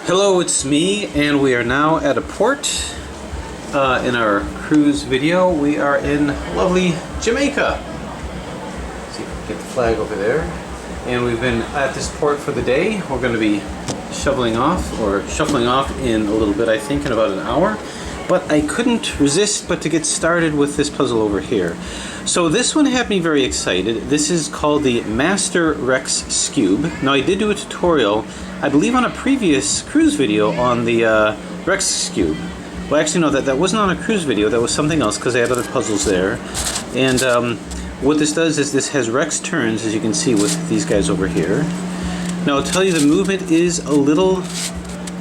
Hello, it's me, and we are now at a port in our cruise video. We are in lovely Jamaica. Let's see if we can get the flag over there. And we've been at this port for the day. We're going to be shuffling off in a little bit, I think, in about an hour. But I couldn't resist but to get started with this puzzle over here. So this one had me very excited. This is called the Master Rex Skewb. Now I did do a tutorial, I believe on a previous cruise video on the Rex Skewb. Well, actually no, that wasn't on a cruise video, that was something else because I had other puzzles there. And what this does is this has Rex turns, as you can see with these guys over here. Now I'll tell you the movement is a little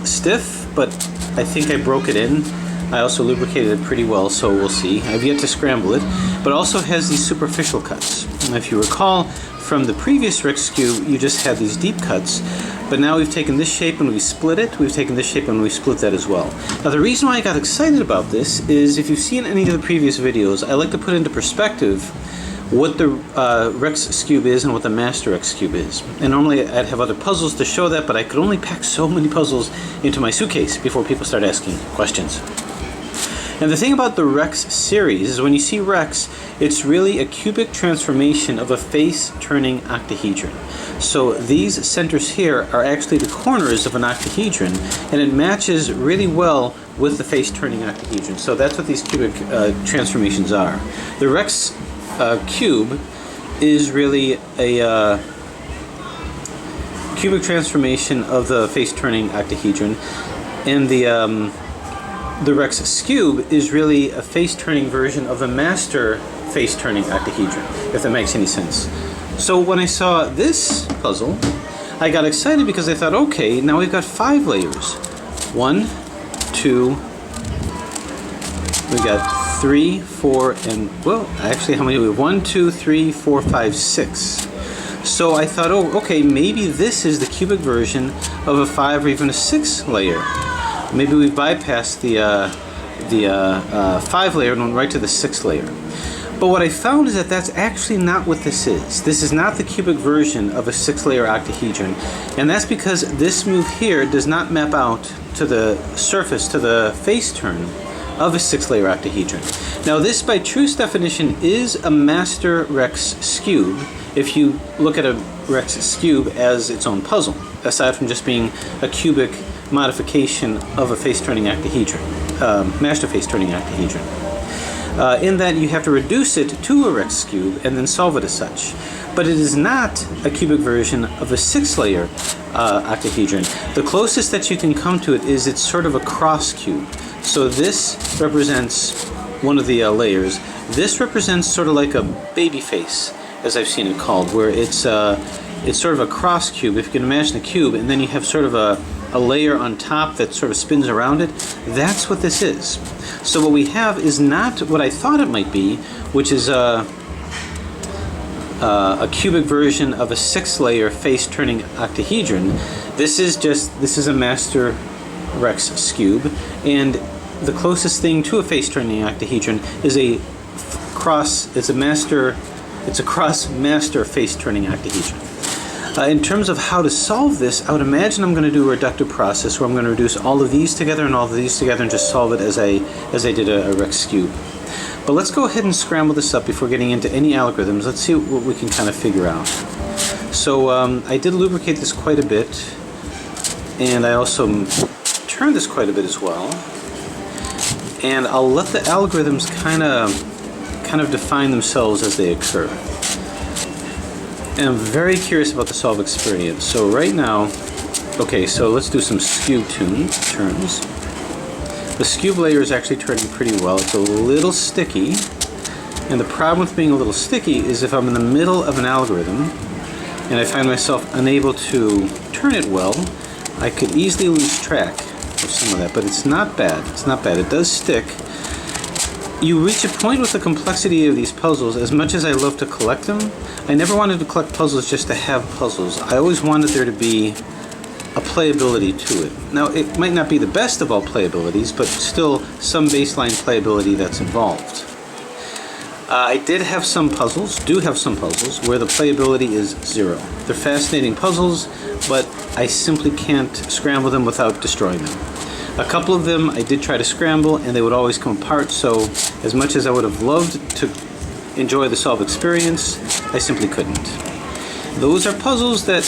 stiff, but I think I broke it in. I also lubricated it pretty well, so we'll see. I've yet to scramble it, but also has these superficial cuts. And if you recall from the previous Rex Skewb, you just had these deep cuts, but now we've taken this shape and we split it. We've taken this shape and we split that as well. Now the reason why I got excited about this is if you've seen any of the previous videos, I like to put into perspective what the Rex Skewb is and what the Master Rex Skewb is. And normally I'd have other puzzles to show that, but I could only pack so many puzzles into my suitcase before people start asking questions. And the thing about the Rex series is when you see Rex, it's really a cubic transformation of a face-turning octahedron. So these centers here are actually the corners of an octahedron, and it matches really well with the face-turning octahedron. So that's what these cubic transformations are. The Rex cube is really a cubic transformation of the face-turning octahedron, and the Rex Skewb is really a face-turning version of the master face-turning octahedron, if that makes any sense. So when I saw this puzzle, I got excited because I thought, okay, now we've got 5 layers. 1, 2, we got 3, 4, and, well, actually, how many do we have? 1, 2, 3, 4, 5, 6. So I thought, oh, okay, maybe this is the cubic version of a 5 or even a 6 layer. Maybe we've bypassed the 5 layer and went right to the 6 layer. But what I found is that that's actually not what this is. This is not the cubic version of a 6-layer octahedron. And that's because this move here does not map out to the surface, to the face turn of a 6-layer octahedron. Now this, by truest definition, is a Master Rex Skewb if you look at a Rex Skewb as its own puzzle, aside from just being a cubic modification of a face-turning octahedron, master face-turning octahedron. In that you have to reduce it to a Rex Skewb and then solve it as such. But it is not a cubic version of a 6-layer octahedron. The closest that you can come to it is it's sort of a cross cube. So this represents one of the layers. This represents sort of like a baby face, as I've seen it called, where it's sort of a cross cube, if you can imagine a cube, and then you have sort of a layer on top that sort of spins around it. That's what this is. So what we have is not what I thought it might be, which is a cubic version of a 6-layer face-turning octahedron. This is a Master Rex Skewb, and the closest thing to a face-turning octahedron is a cross master face-turning octahedron. In terms of how to solve this, I would imagine I'm going to do a reductive process where I'm going to reduce all of these together and all of these together and just solve it as I did a Rex Skewb. But let's go ahead and scramble this up before getting into any algorithms. Let's see what we can kind of figure out. So I did lubricate this quite a bit, and I also turned this quite a bit as well. And I'll let the algorithms kind of define themselves as they occur. And I'm very curious about the solve experience. So right now, okay, so let's do some Skewb turns. The Skewb layer is actually turning pretty well. It's a little sticky. And the problem with being a little sticky is if I'm in the middle of an algorithm and I find myself unable to turn it well, I could easily lose track of some of that. But it's not bad. It's not bad. It does stick. You reach a point with the complexity of these puzzles. As much as I love to collect them, I never wanted to collect puzzles just to have puzzles. I always wanted there to be a playability to it. Now, it might not be the best of all playabilities, but still some baseline playability that's involved. I do have some puzzles, where the playability is 0. They're fascinating puzzles, but I simply can't scramble them without destroying them. A couple of them I did try to scramble and they would always come apart, so as much as I would have loved to enjoy the solve experience, I simply couldn't. Those are puzzles that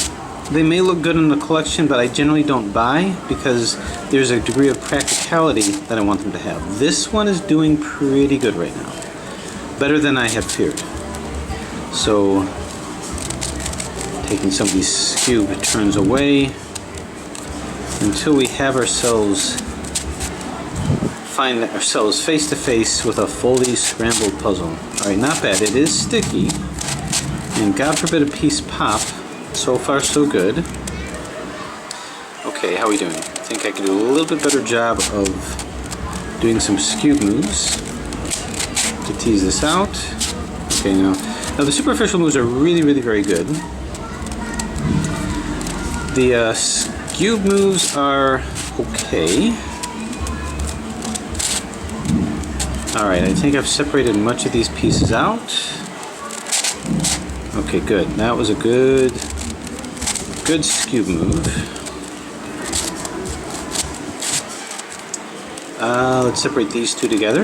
they may look good in the collection, but I generally don't buy because there's a degree of practicality that I want them to have. This one is doing pretty good right now. Better than I had feared. So, taking some of these Skewb turns away until we have ourselves, find ourselves face to face with a fully scrambled puzzle. Alright, not bad. It is sticky, and God forbid a piece pop. So far so good. Okay, how are we doing? I think I can do a little bit better job of doing some Skewb moves to tease this out. Okay, now the superficial moves are really very good. The Skewb moves are okay. Alright, I think I've separated much of these pieces out. Okay, good. That was a good Skewb move. Let's separate these two together.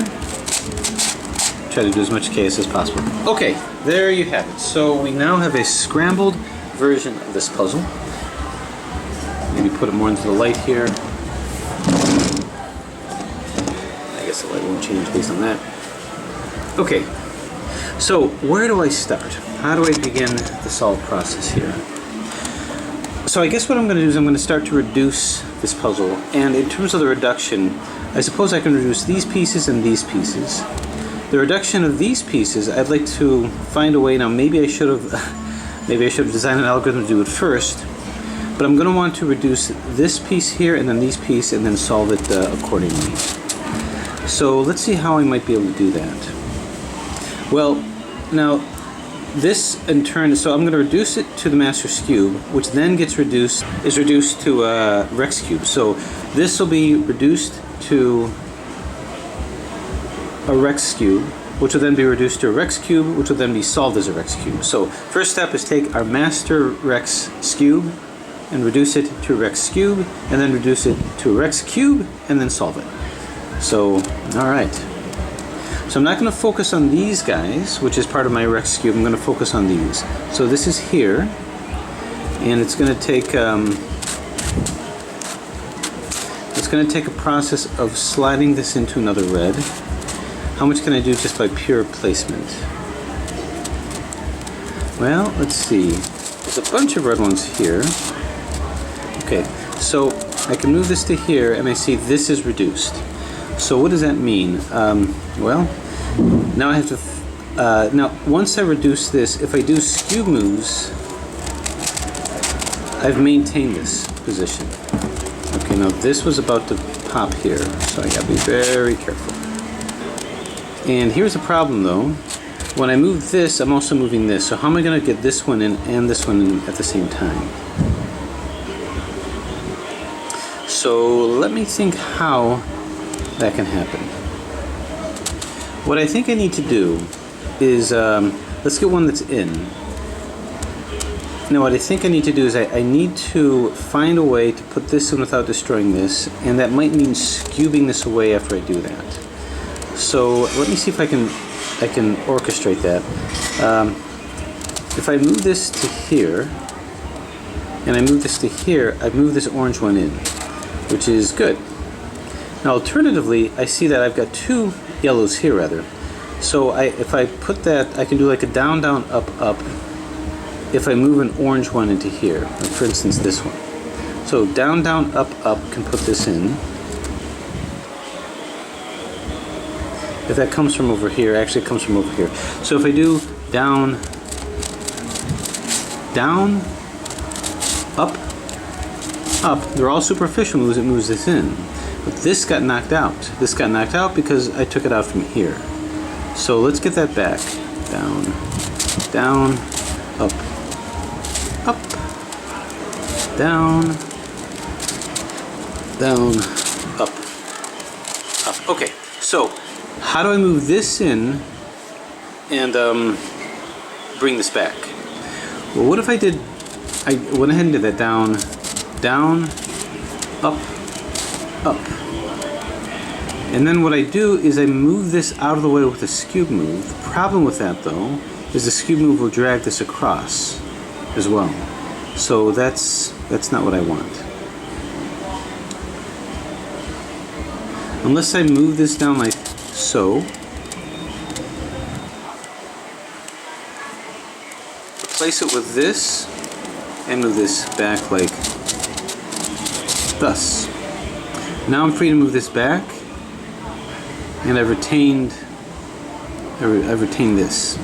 Try to do as much chaos as possible. Okay, there you have it. So we now have a scrambled version of this puzzle. Maybe put it more into the light here. I guess the light won't change based on that. Okay, so where do I start? How do I begin the solve process here? So I guess what I'm going to do is I'm going to start to reduce this puzzle, and in terms of the reduction, I suppose I can reduce these pieces and these pieces. The reduction of these pieces, I'd like to find a way. Now maybe I should have designed an algorithm to do it first, but I'm going to want to reduce this piece here and then these pieces and then solve it accordingly. So let's see how I might be able to do that. Well, now this in turn, so I'm going to reduce it to the Master Skewb, which then is reduced to Rex Skewb. So this will be reduced to a Rex Skewb, which will then be reduced to a Rex Skewb, which will then be solved as a Rex Skewb. So first step is take our Master Rex Skewb and reduce it to a Rex Skewb, and then reduce it to a Rex Cube, and then solve it. So, alright. So I'm not going to focus on these guys, which is part of my Rex Skewb. I'm going to focus on these. So this is here, and it's going to take a process of sliding this into another red. How much can I do just by pure placement? Well, let's see. There's a bunch of red ones here. Okay, so I can move this to here, and I see this is reduced. So what does that mean? Well, now I have to. Now, once I reduce this, if I do Skewb moves, I've maintained this position. Okay, now this was about to pop here, so I gotta be very careful. And here's the problem though. When I move this, I'm also moving this. So how am I gonna get this one in and this one in at the same time? So let me think how that can happen. What I think I need to do is, let's get one that's in. Now what I think I need to do is I need to find a way to put this in without destroying this, and that might mean skewbing this away after I do that. So let me see if I can orchestrate that. If I move this to here, and I move this to here, I move this orange one in, which is good. Now alternatively, I see that I've got two yellows here rather. So if I put that, I can do like a down, down, up, up, if I move an orange one into here, like for instance this one. So down, down, up, up can put this in. If that comes from over here, actually it comes from over here. So if I do down, down, up, up, they're all superficial moves, it moves this in. But this got knocked out. This got knocked out because I took it out from here. So let's get that back. Down, down, up, up, down, down, up, up. Okay, so how do I move this in and bring this back? Well, what if I went ahead and did that down, down, up, up. And then what I do is I move this out of the way with the Skewb move. The problem with that though is the Skewb move will drag this across as well. So that's not what I want. Unless I move this down like so. Replace it with this and move this back like thus. Now I'm free to move this back, and I've retained this.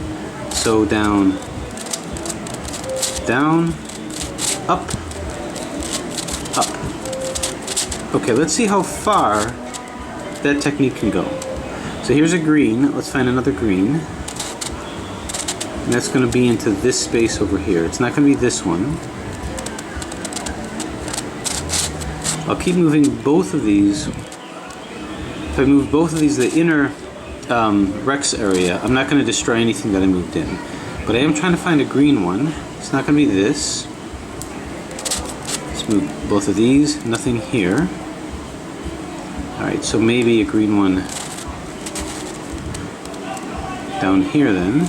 So down, down, up, up. Okay, let's see how far that technique can go. So here's a green. Let's find another green. And that's going to be into this space over here. It's not going to be this one. I'll keep moving both of these. If I move both of these to the inner Rex area, I'm not going to destroy anything that I moved in. But I am trying to find a green one. It's not going to be this. Let's move both of these. Nothing here. Alright, so maybe a green one down here then.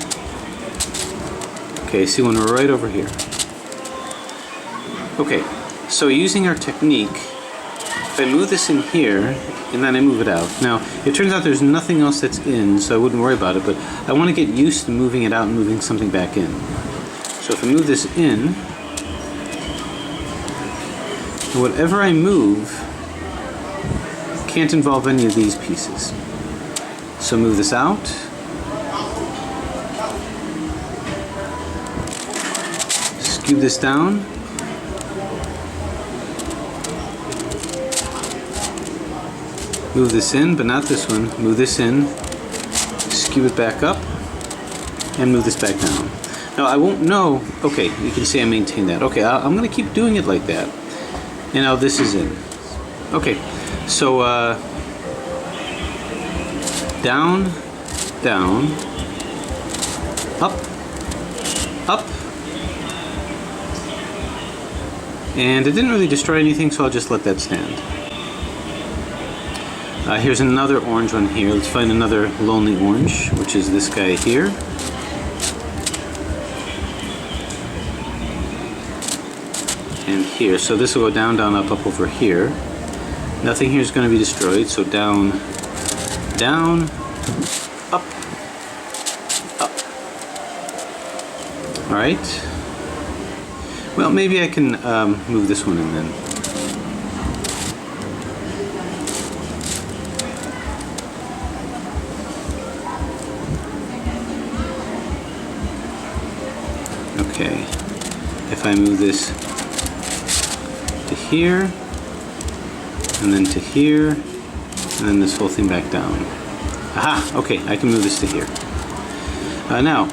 Okay, I see one right over here. Okay, so using our technique, if I move this in here, and then I move it out. Now, it turns out there's nothing else that's in, so I wouldn't worry about it, but I want to get used to moving it out and moving something back in. So if I move this in, whatever I move can't involve any of these pieces. So move this out. Skewb this down. Move this in, but not this one. Move this in, Skewb it back up, and move this back down. Now I won't know, okay, you can see I maintain that. Okay, I'm going to keep doing it like that. And now this is in. Okay, so down, down, up, up, and it didn't really destroy anything, so I'll just let that stand. Here's another orange one here. Let's find another lonely orange, which is this guy here. And here. So this will go down, down, up, up over here. Nothing here is going to be destroyed. So down, down, up, up. Alright. Well, maybe I can move this one in then. Okay, if I move this to here, and then to here, and then this whole thing back down. Aha, okay, I can move this to here. Now,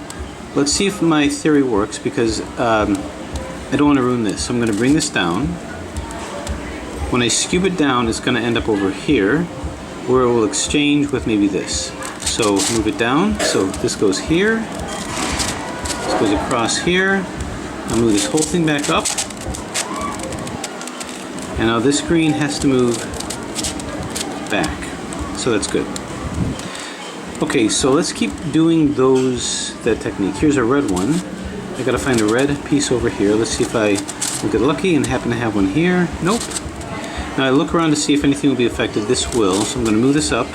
let's see if my theory works, because I don't want to ruin this. So I'm going to bring this down. When I Skewb it down, it's going to end up over here, where it will exchange with maybe this. So move it down, so this goes here. Goes across here. I'll move this whole thing back up. And now this green has to move back. So that's good. Okay, so let's keep doing that technique. Here's a red one. I gotta find a red piece over here. Let's see if I will get lucky and happen to have one here. Nope. Now I look around to see if anything will be affected. This will. So I'm gonna move this up.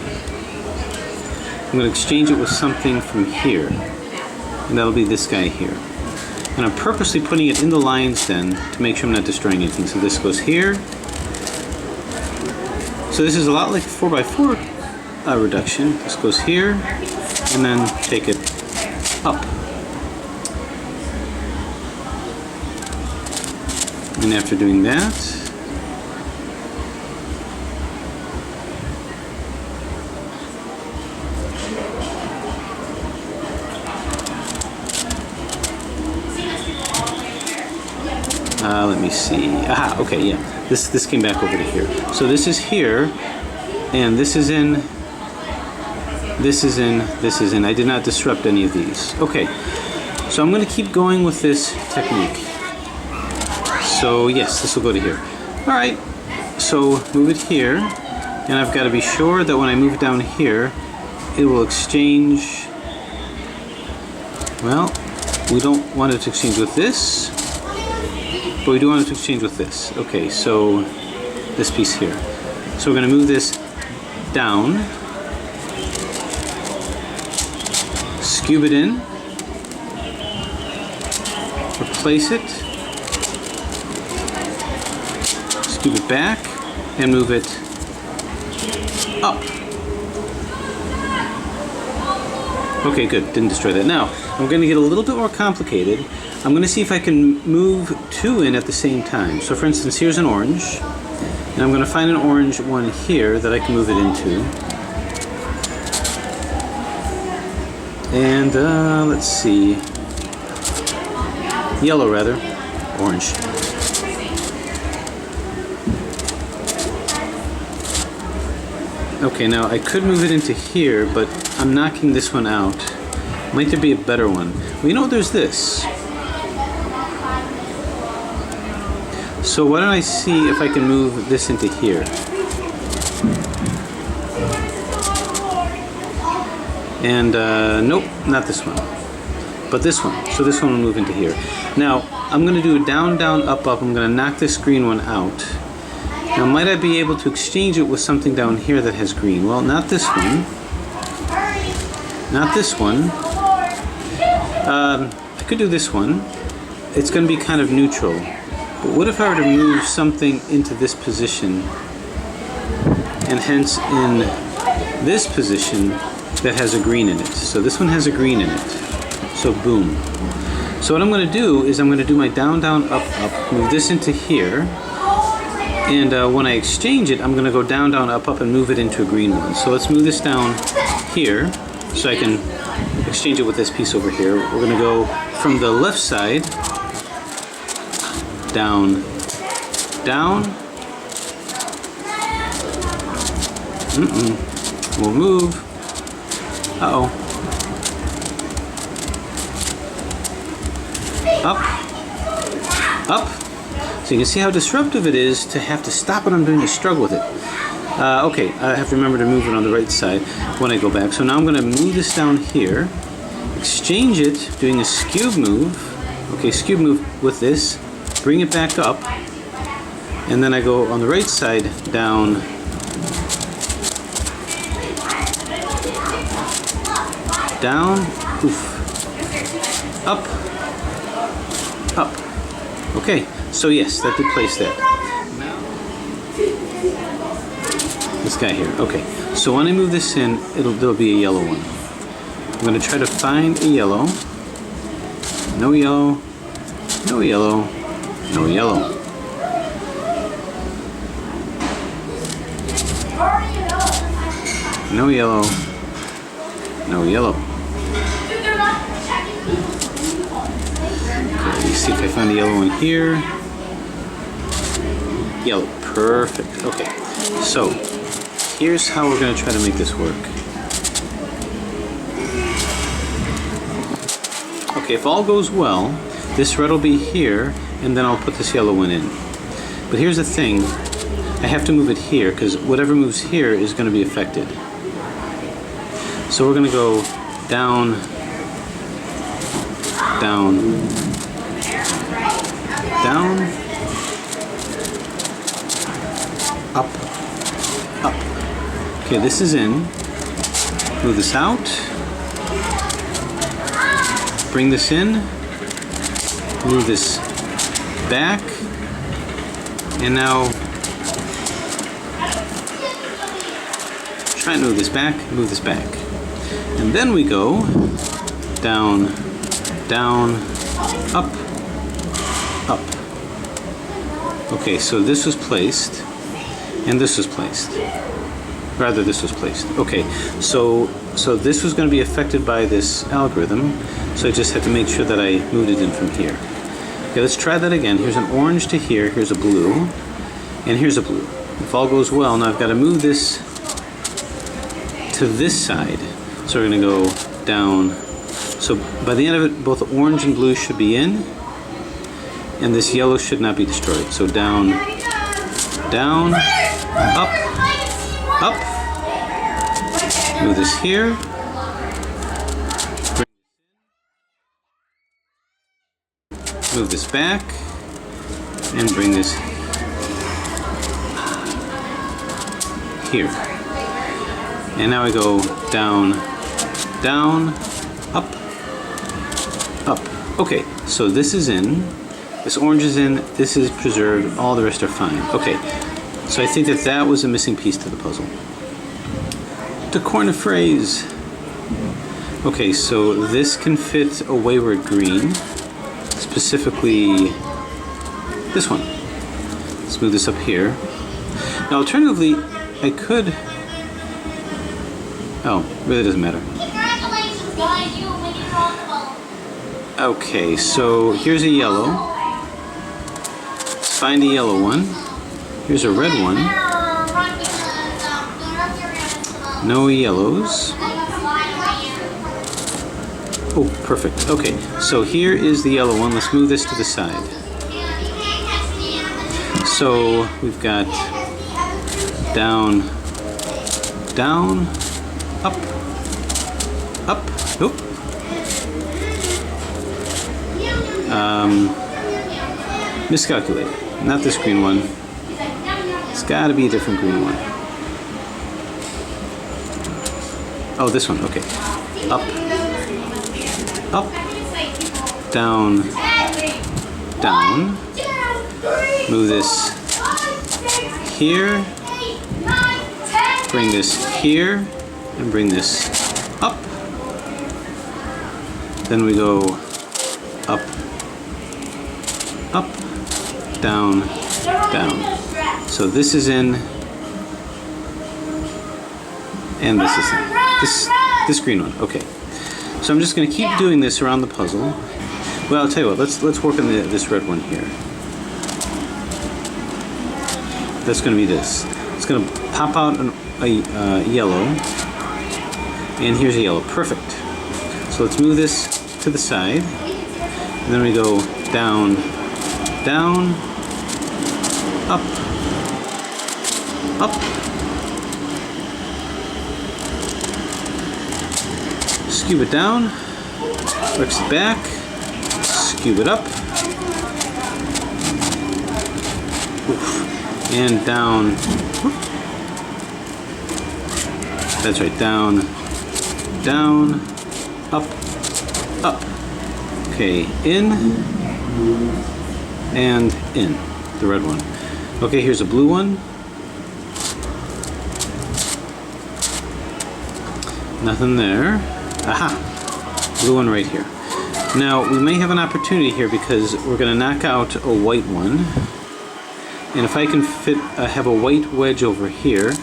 I'm gonna exchange it with something from here. And that'll be this guy here. And I'm purposely putting it in the lines then to make sure I'm not destroying anything. So this goes here. So this is a lot like 4x4 reduction. This goes here, and then take it up. And after doing that, let me see. Aha, okay, yeah. This came back over to here. So this is here, and this is in, this is in, this is in. I did not disrupt any of these. Okay, so I'm going to keep going with this technique. So yes, this will go to here. Alright, so move it here, and I've got to be sure that when I move it down here, it will exchange. Well, we don't want it to exchange with this, but we do want it to exchange with this. Okay, so this piece here. So we're going to move this down, skewb it in, replace it, skewb it back, and move it up. Okay, good, didn't destroy that. Now, I'm going to get a little bit more complicated. I'm going to see if I can move two in at the same time. So for instance, here's an orange, and I'm going to find an orange one here that I can move it into. And let's see, yellow rather, orange. Okay, now I could move it into here, but I'm knocking this one out. Might there be a better one? Well, you know, there's this. So why don't I see if I can move this into here? And nope, not this one, but this one. So this one will move into here. Now I'm going to do a down, down, up, up. I'm going to knock this green one out. Now might I be able to exchange it with something down here that has green? Well, not this one. Not this one. I could do this one. It's going to be kind of neutral. But what if I were to move something into this position, and hence in this position that has a green in it? So this one has a green in it. So boom. So what I'm going to do is I'm going to do my down, down, up, up, move this into here. And when I exchange it, I'm going to go down, down, up, up, and move it into a green one. So let's move this down here so I can exchange it with this piece over here. We're going to go from the left side, down, down. We'll move. Uh-oh. Up, up. So you can see how disruptive it is to have to stop what I'm doing to struggle with it. Okay, I have to remember to move it on the right side when I go back. So now I'm going to move this down here, exchange it, doing a skewb move. Okay, skewb move with this, bring it back up, and then I go on the right side, down, down, oof, up, up. Okay, so yes, that did place that. This guy here. Okay, so when I move this in, there'll be a yellow one. I'm going to try to find a yellow. No yellow. No yellow. No yellow. No yellow. No yellow. Okay, let's see if I find a yellow one here. Yellow. Perfect. Okay, so here's how we're going to try to make this work. Okay, if all goes well, this red will be here, and then I'll put this yellow one in. But here's the thing, I have to move it here, because whatever moves here is going to be affected. So we're going to go down, down, down, up, up. Okay, this is in. Move this out. Bring this in. Move this back. And now try and move this back, move this back. And then we go down, down, up, up. Okay, so this was placed, and this was placed. Rather, this was placed. Okay, so this was going to be affected by this algorithm, so I just had to make sure that I moved it in from here. Okay, let's try that again. Here's an orange to here, here's a blue, and here's a blue. If all goes well, now I've got to move this to this side. So we're going to go down. So by the end of it, both the orange and blue should be in, and this yellow should not be destroyed. So down, down, up, up. Move this here. Move this back and bring this here. And now we go down, down, up, up. Okay, so this is in, this orange is in, this is preserved, all the rest are fine. Okay, so I think that that was a missing piece to the puzzle. The corner phrase. Okay, so this can fit a wayward green, specifically this one. Let's move this up here. Now alternatively, I could, oh, really doesn't matter. Congratulations, guys, you win your own ball. Okay, so here's a yellow. Let's find a yellow one. Here's a red one. No yellows. Oh, perfect. Okay, so here is the yellow one. Let's move this to the side. So we've got down, down, up, up, oop. Miscalculated. Not this green one. It's got to be a different green one. Oh, this one. Okay. Up, up, down, down. Move this here. Bring this here and bring this up. Then we go up, up, down, down. So this is in, and this is in. This green one. Okay. So I'm just going to keep doing this around the puzzle. Well, I'll tell you what. Let's work on this red one here. That's going to be this. It's going to pop out a yellow, and here's a yellow. Perfect. So let's move this to the side, and then we go down, down, up, up. Skewb it down, flex it back, skewb it up, oof, and down. That's right, down, down, up, up. Okay, in, and in, the red one. Okay, here's a blue one. Nothing there. Aha! Blue one right here. Now, we may have an opportunity here because we're going to knock out a white one. And if I can have a white wedge over here,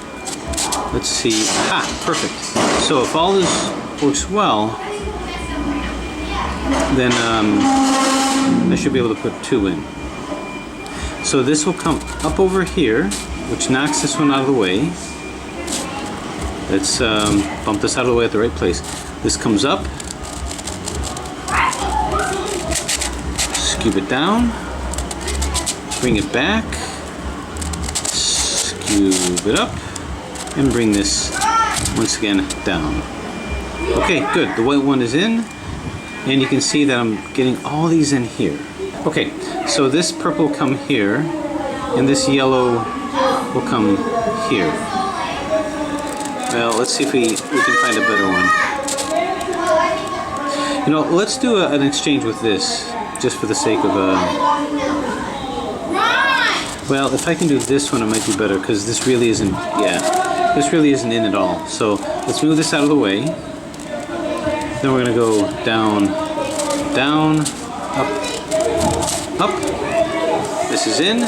let's see. Aha! Perfect. So if all this works well, then I should be able to put two in. So this will come up over here, which knocks this one out of the way. Let's bump this out of the way at the right place. This comes up, skewb it down, bring it back, skewb it up, and bring this once again down. Okay, good. The white one is in, and you can see that I'm getting all these in here. Okay, so this purple will come here, and this yellow will come here. Well, let's see if we can find a better one. You know, let's do an exchange with this, just for the sake of well, if I can do this one, it might be better, because this really isn't, yeah, this really isn't in at all. So, let's move this out of the way. Then we're going to go down, down, up, up. This is in.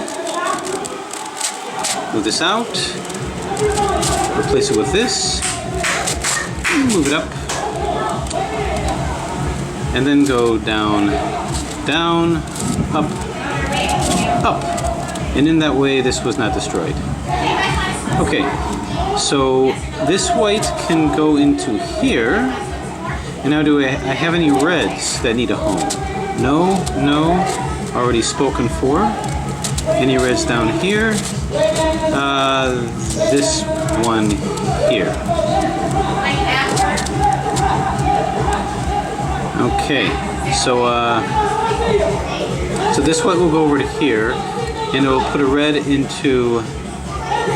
Move this out. Replace it with this. Move it up. And then go down, down, up, up. And in that way, this was not destroyed. Okay, so this white can go into here. And now do I have any reds that need a home? No, no, already spoken for. Any reds down here? This one here. Okay, so this one will go over to here, and it will put a red into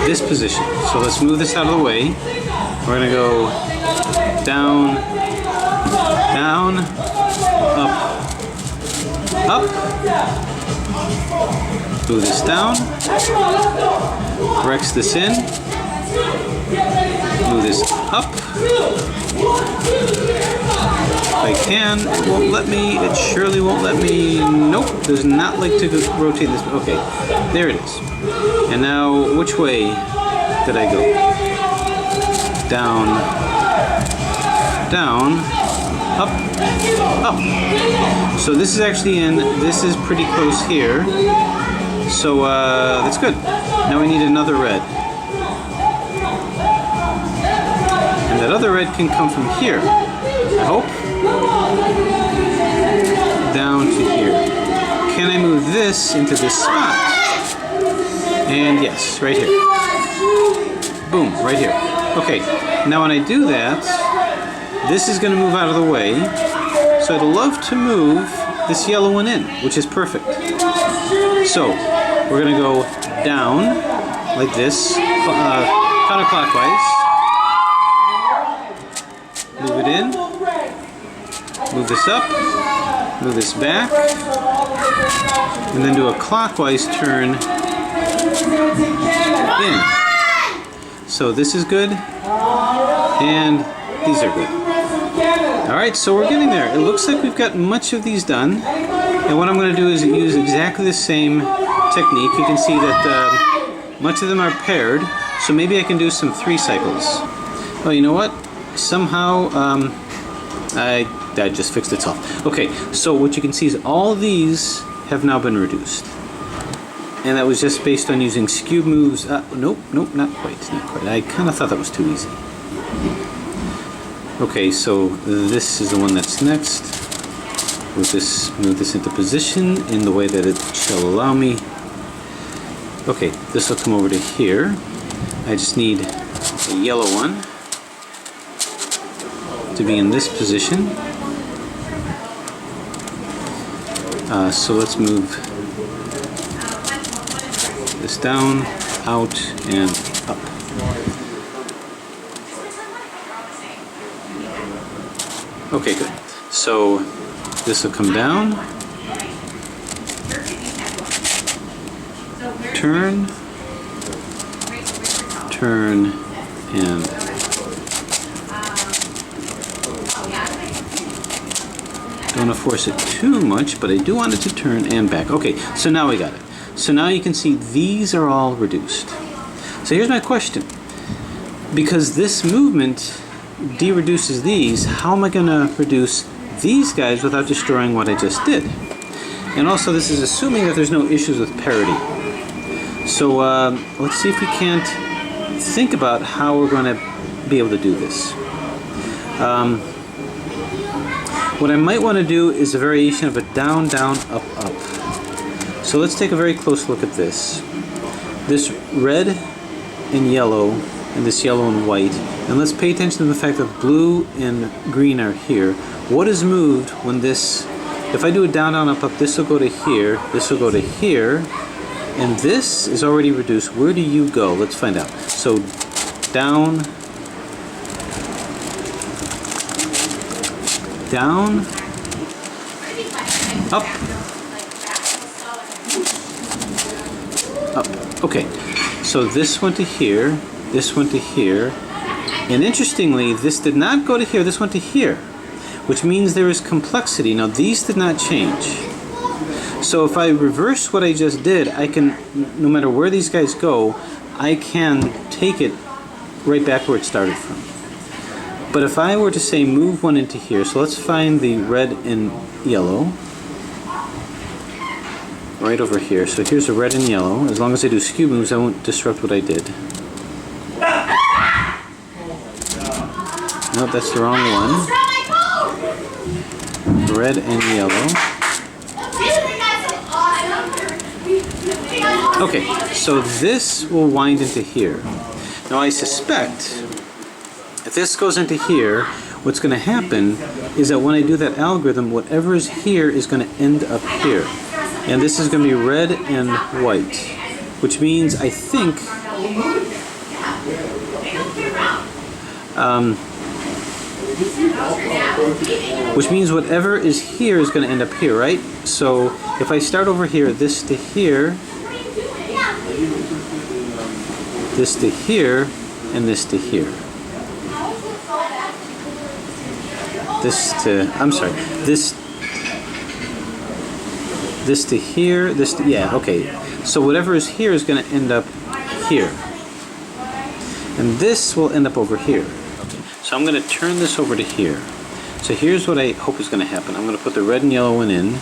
this position. So let's move this out of the way. We're gonna go down, down, up. Move this down. Rex this in. Move this up. If I can, it won't let me. It surely won't let me. Nope, does not like to rotate this. Okay, there it is. And now, which way did I go? Down, down, up, up. So this is actually in. This is pretty close here. So that's good. Now we need another red. And that other red can come from here, I hope. Down to here. Can I move this into this spot? And yes, right here. Boom, right here. Okay, now when I do that, this is going to move out of the way. So I'd love to move this yellow one in, which is perfect. So we're going to go down like this, counterclockwise. Move it in. Move this up. Move this back. And then do a clockwise turn in. So this is good. And these are good. Alright, so we're getting there. It looks like we've got much of these done. And what I'm going to do is use exactly the same technique. You can see that much of them are paired. So maybe I can do some 3 cycles. Oh, you know what? Somehow, I just fixed itself. Okay, so what you can see is all these have now been reduced. And that was just based on using Skewb moves. Nope, not quite. I kind of thought that was too easy. Okay, so this is the one that's next. Move this into position in the way that it shall allow me. Okay, this will come over to here. I just need a yellow one to be in this position. So let's move this down, out, and up. Okay, good. So this will come down, turn, and don't want to force it too much, but I do want it to turn and back. Okay, so now we got it. So now you can see these are all reduced. So here's my question. Because this movement de-reduces these, how am I going to reduce these guys without destroying what I just did? And also this is assuming that there's no issues with parity. So let's see if we can't think about how we're going to be able to do this. What I might want to do is a variation of a down, down, up, up. So let's take a very close look at this. This red and yellow, and this yellow and white. And let's pay attention to the fact that blue and green are here. What is moved when this, if I do a down, down, up, up, this will go to here, this will go to here, and this is already reduced. Where do you go? Let's find out. So down, down, up, up. Okay, so this went to here, this went to here, and interestingly, this did not go to here, this went to here, which means there is complexity. Now these did not change. So if I reverse what I just did, I can, no matter where these guys go, I can take it right back where it started from. But if I were to say move one into here, so let's find the red and yellow. Right over here. So here's a red and yellow. As long as I do Skewb moves, I won't disrupt what I did. Nope, that's the wrong one. Red and yellow. Okay, so this will wind into here. Now I suspect if this goes into here, what's going to happen is that when I do that algorithm, whatever is here is going to end up here. And this is going to be red and white, which means I think which means whatever is here is going to end up here, right? So if I start over here, this to here, this to here, and this to here. This to, I'm sorry, this to here, this to, yeah, okay. So whatever is here is going to end up here. And this will end up over here. Okay. So I'm going to turn this over to here. So here's what I hope is going to happen. I'm going to put the red and yellow one in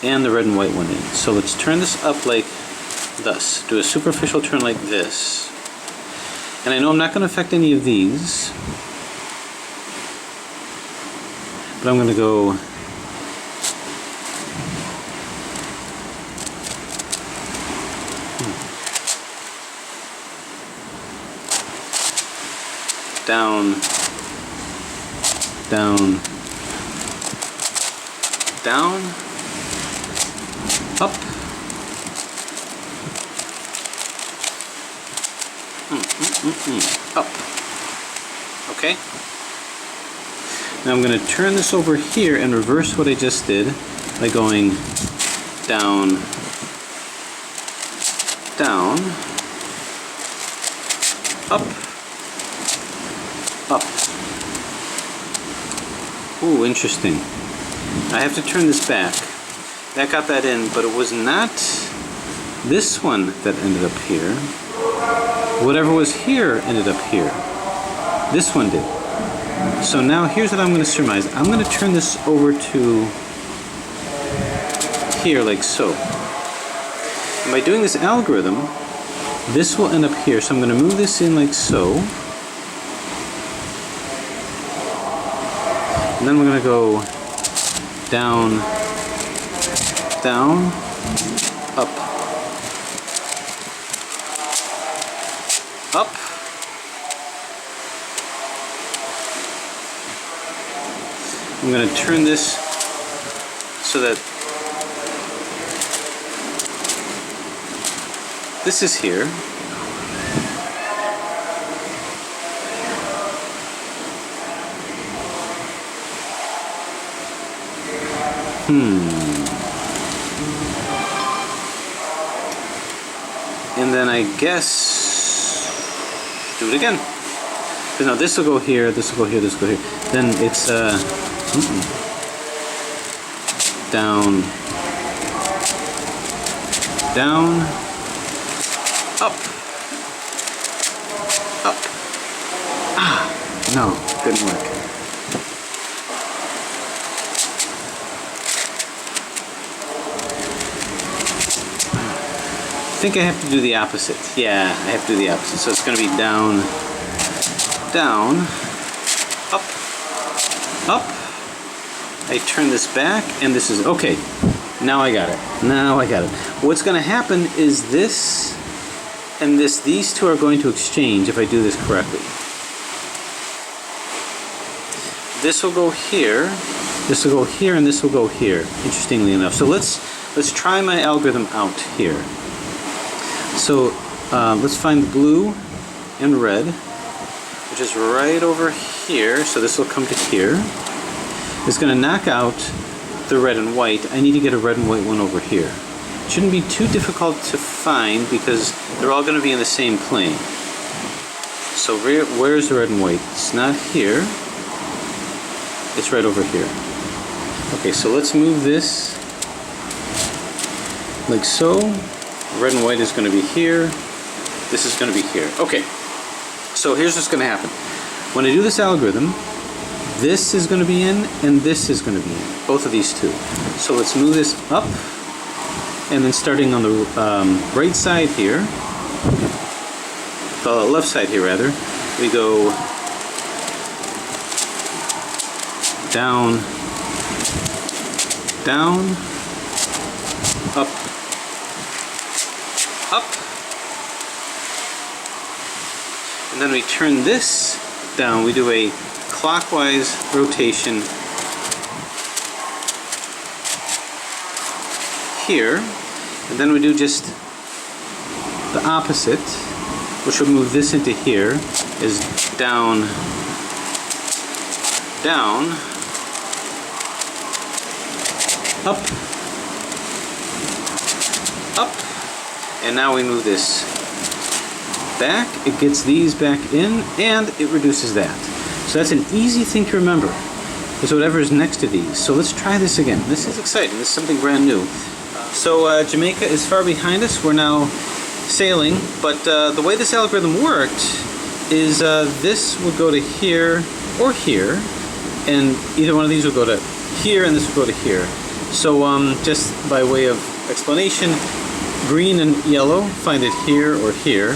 and the red and white one in. So let's turn this up like thus. Do a superficial turn like this. And I know I'm not going to affect any of these, but I'm going to go down, down, down, up, up. Okay? Now I'm going to turn this over here and reverse what I just did by going down, down, up, up. Ooh, interesting. I have to turn this back. That got that in, but it was not this one that ended up here. Whatever was here ended up here. This one did. So now here's what I'm going to surmise. I'm going to turn this over to here like so. And by doing this algorithm, this will end up here. So I'm going to move this in like so. And then we're going to go down, down, up, up, I'm going to turn this so that this is here. And then I guess do it again. Because now this will go here, this will go here, this will go here. Then it's down, down, up, up. Ah, no, didn't work. I think I have to do the opposite. Yeah, I have to do the opposite. So it's going to be down, down, up, up. I turn this back, and this is, okay, now I got it. Now I got it. What's going to happen is this and this, these two are going to exchange if I do this correctly. This will go here, this will go here, and this will go here, interestingly enough. So let's try my algorithm out here. So let's find the blue and red, which is right over here. So this will come to here. It's going to knock out the red and white. I need to get a red and white one over here. It shouldn't be too difficult to find because they're all going to be in the same plane. So where's the red and white? It's not here. It's right over here. Okay, so let's move this like so. Red and white is going to be here. This is going to be here. Okay, so here's what's going to happen. When I do this algorithm, this is going to be in and this is going to be in. Both of these two. So let's move this up, and then starting on the right side here, the left side here rather, we go down, down, up, up. And then we turn this down. We do a clockwise rotation here. And then we do just the opposite, which will move this into here, is down, down, up, up, and now we move this back. It gets these back in, and it reduces that. So that's an easy thing to remember, is whatever is next to these. So let's try this again. This is exciting. This is something brand new. So Jamaica is far behind us. We're now sailing, but the way this algorithm worked is this would go to here or here, and either one of these would go to here, and this would go to here. So just by way of explanation, green and yellow, find it here or here.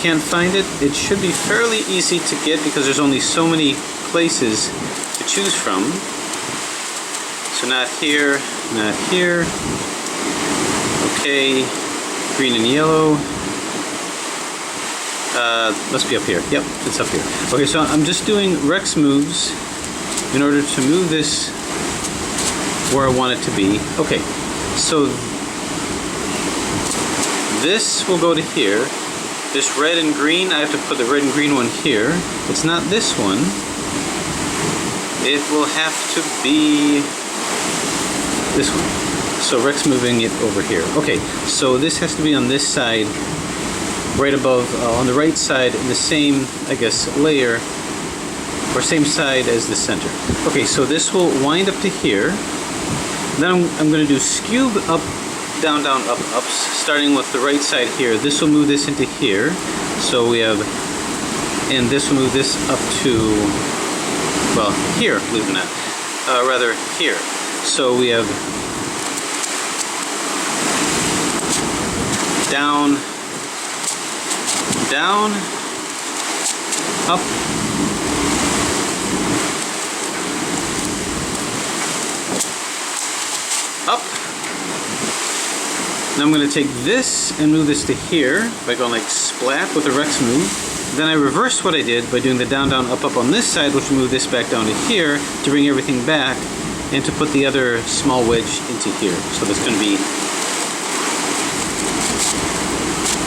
Can't find it, it should be fairly easy to get because there's only so many places to choose from. So not here, not here. Okay, green and yellow. Must be up here. Yep, it's up here. Okay, so I'm just doing Rex moves in order to move this where I want it to be. Okay, so this will go to here. This red and green, I have to put the red and green one here. It's not this one. It will have to be this one. So Rex moving it over here. Okay, so this has to be on this side, right above, on the right side, in the same, I guess, layer, or same side as the center. Okay, so this will wind up to here. Then I'm going to do Skewb up, down, down, up, ups, starting with the right side here. This will move this into here. So we have, and this will move this up to, well, here, believe it or not. Rather, here. So we have down, down, up, up. Now I'm going to take this and move this to here by going like splat with the Rex move. Then I reverse what I did by doing the down, down, up, up on this side, which will move this back down to here to bring everything back and to put the other small wedge into here. So that's going to be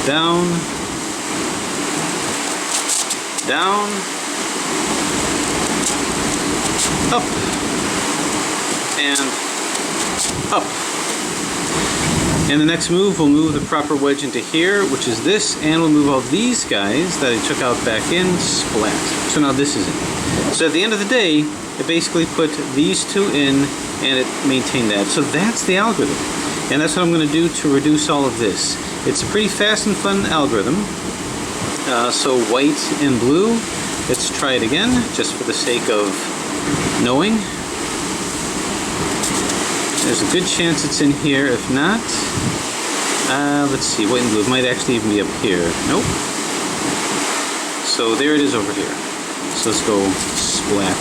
down, down, up, and up. And the next move will move the proper wedge into here, which is this, and we'll move all these guys that I took out back in, splat. So now this is in. So at the end of the day, I basically put these two in, and it maintained that. So that's the algorithm. And that's what I'm going to do to reduce all of this. It's a pretty fast and fun algorithm. So white and blue, let's try it again, just for the sake of knowing. There's a good chance it's in here. If not, let's see, white and blue might actually even be up here. Nope. So there it is over here. So let's go splat.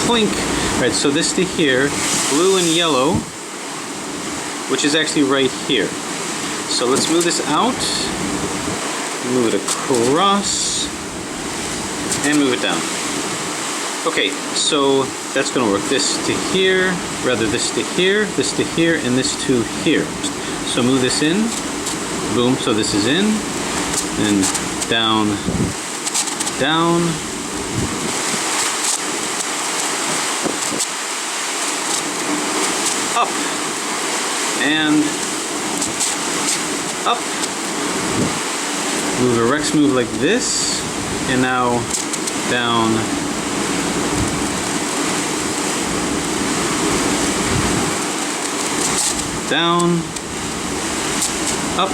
Clink. Alright, so this to here, blue and yellow, which is actually right here. So let's move this out, move it across, and move it down. Okay, so that's going to work. This to here, rather this to here, and this to here. So move this in, boom, so this is in, and down, down, up, and up. Move a Rex move like this, and now down, down, up,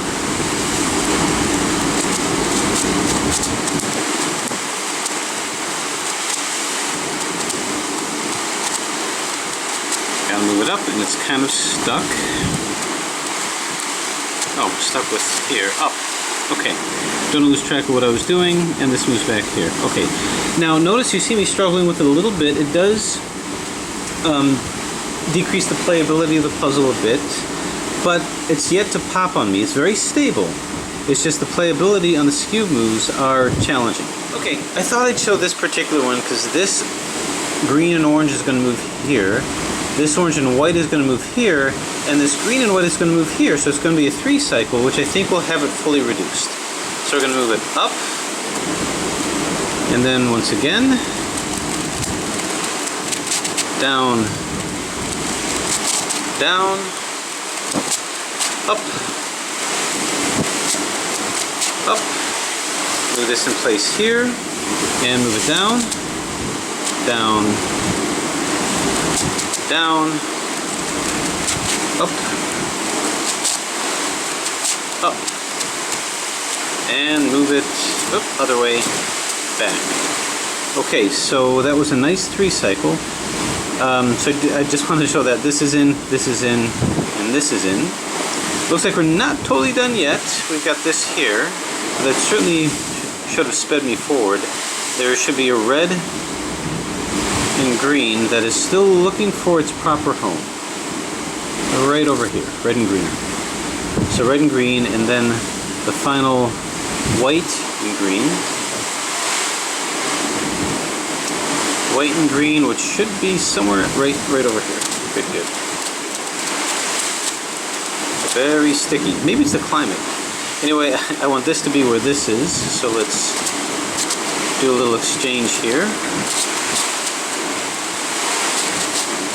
gotta move it up, and it's kind of stuck. Oh, stuck with here, up. Okay, don't lose track of what I was doing, and this moves back here. Okay, now notice you see me struggling with it a little bit. It does decrease the playability of the puzzle a bit. but it's yet to pop on me. It's very stable. It's just the playability on the Skewb moves are challenging. Okay, I thought I'd show this particular one because this green and orange is going to move here. This orange and white is going to move here, and this green and white is going to move here, so it's going to be a 3 cycle, which I think will have it fully reduced. So we're going to move it up, and then once again, down, down, up, up. Move this in place here, and move it down, down, down, up, up, and move it, other way, back. Okay, so that was a nice 3 cycle. So I just wanted to show that this is in, and this is in. Looks like we're not totally done yet. We've got this here. That certainly should have sped me forward. There should be a red and green that is still looking for its proper home. Right over here, red and green. So red and green, and then the final white and green. White and green, which should be somewhere right over here. Good, good. Very sticky. Maybe it's the climate. Anyway, I want this to be where this is, so let's do a little exchange here.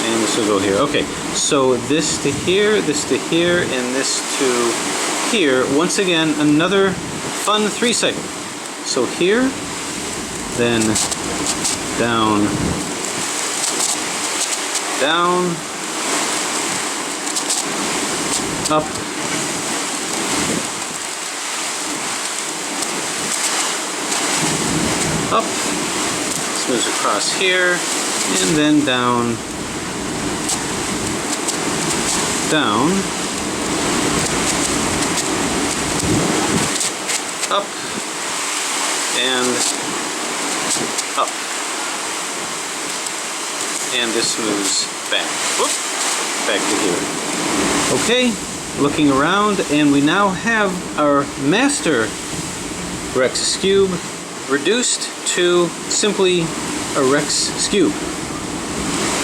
And this will go here. Okay, so this to here, and this to here. Once again, another fun 3 cycle. So here, then down, down, up, up, this moves across here, and then down, down, up, and up. And this moves back. Whoop, back to here. Okay, looking around, and we now have our master Rex Skewb reduced to simply a Rex Skewb.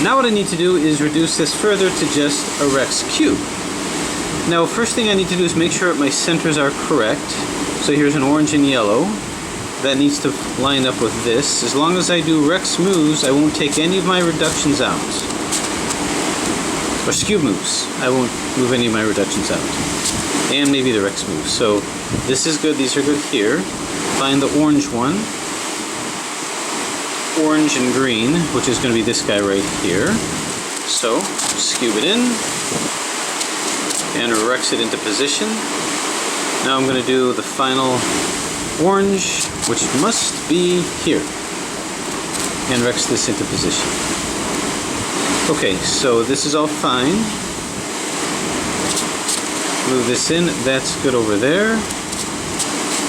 Now what I need to do is reduce this further to just a Rex Cube. Now first thing I need to do is make sure my centers are correct. So here's an orange and yellow. That needs to line up with this. As long as I do Rex moves, I won't take any of my reductions out. Or Skewb moves. I won't move any of my reductions out. And maybe the Rex moves. So this is good, these are good here. Find the orange one. Orange and green, which is going to be this guy right here. So, Skewb it in. And Rex it into position. Now I'm going to do the final orange, which must be here, and Rex this into position. Okay, so this is all fine. Move this in, that's good over there.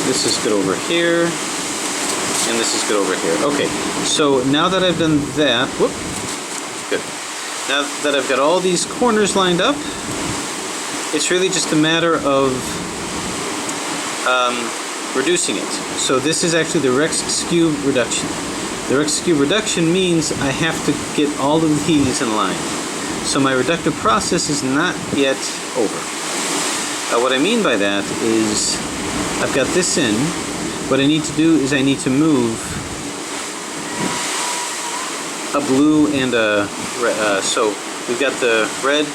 This is good over here, and this is good over here. Okay, so now that I've done that, whoop, good. Now that I've got all these corners lined up, it's really just a matter of reducing it. So this is actually the Rex Skewb reduction. The Rex Skewb reduction means I have to get all of these in line. So my reductive process is not yet over. What I mean by that is I've got this in. What I need to do is I need to move a blue and a red. So we've got the red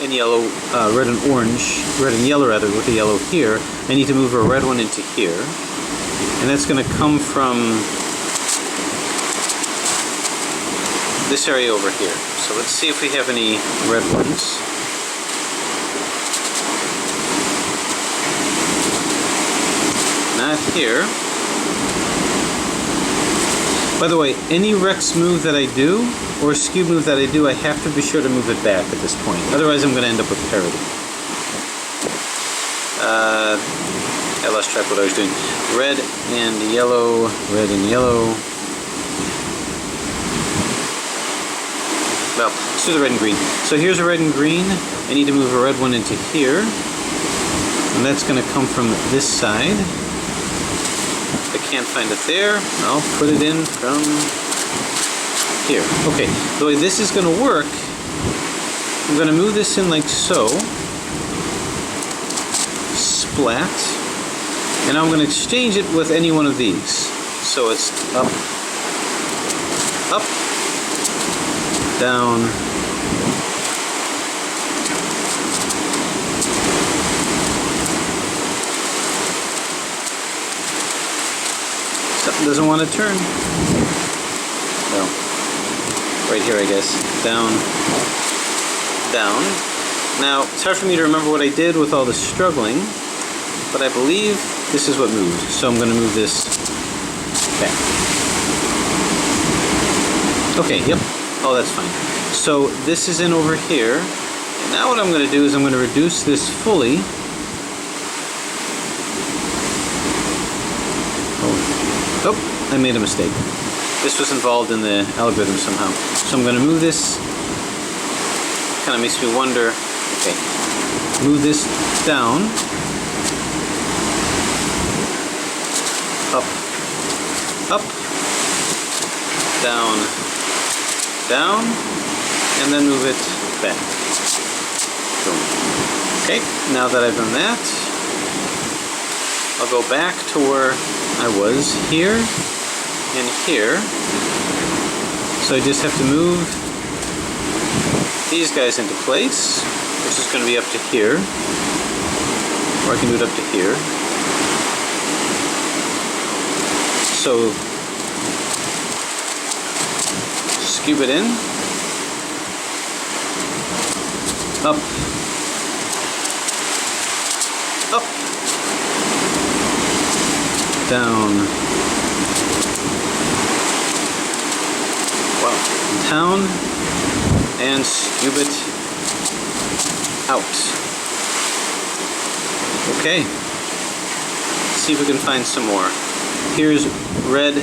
and yellow, red and orange, red and yellow rather, with the yellow here. I need to move a red one into here. And that's going to come from this area over here. So let's see if we have any red ones. Not here. By the way, any Rex move that I do, or Skewb move that I do, I have to be sure to move it back at this point. Otherwise I'm going to end up with parity. I lost track of what I was doing. Red and yellow, red and yellow. Well, let's do the red and green. So here's a red and green. I need to move a red one into here. And that's going to come from this side. If I can't find it there, I'll put it in from here. Okay, the way this is going to work, I'm going to move this in like so. Splat. And now I'm going to exchange it with any one of these. So it's up, up, down, something doesn't want to turn. Well, right here I guess. Down, down. Now, it's hard for me to remember what I did with all the struggling, but I believe this is what moved. So I'm going to move this back. Okay, yep. Oh, that's fine. So this is in over here. And now what I'm going to do is I'm going to reduce this fully. Oh, I made a mistake. This was involved in the algorithm somehow. So I'm going to move this. Kind of makes me wonder. Okay. Move this down. Up. Up. Down. Down. And then move it back. Boom. Okay, now that I've done that, I'll go back to where I was here and here. So I just have to move these guys into place, which is going to be up to here, or I can do it up to here. So Skewb it in, up, up, down, wow, down, and Skewb it out. Okay, let's see if we can find some more. Here's red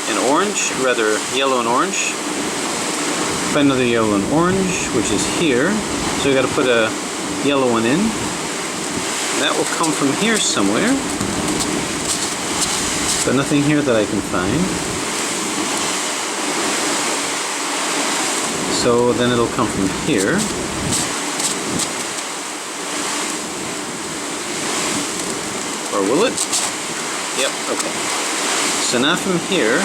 and orange, rather yellow and orange. Find another yellow and orange, which is here. So we got to put a yellow one in. And that will come from here somewhere. But nothing here that I can find. So then it'll come from here. Or will it? Yep, okay. So now from here,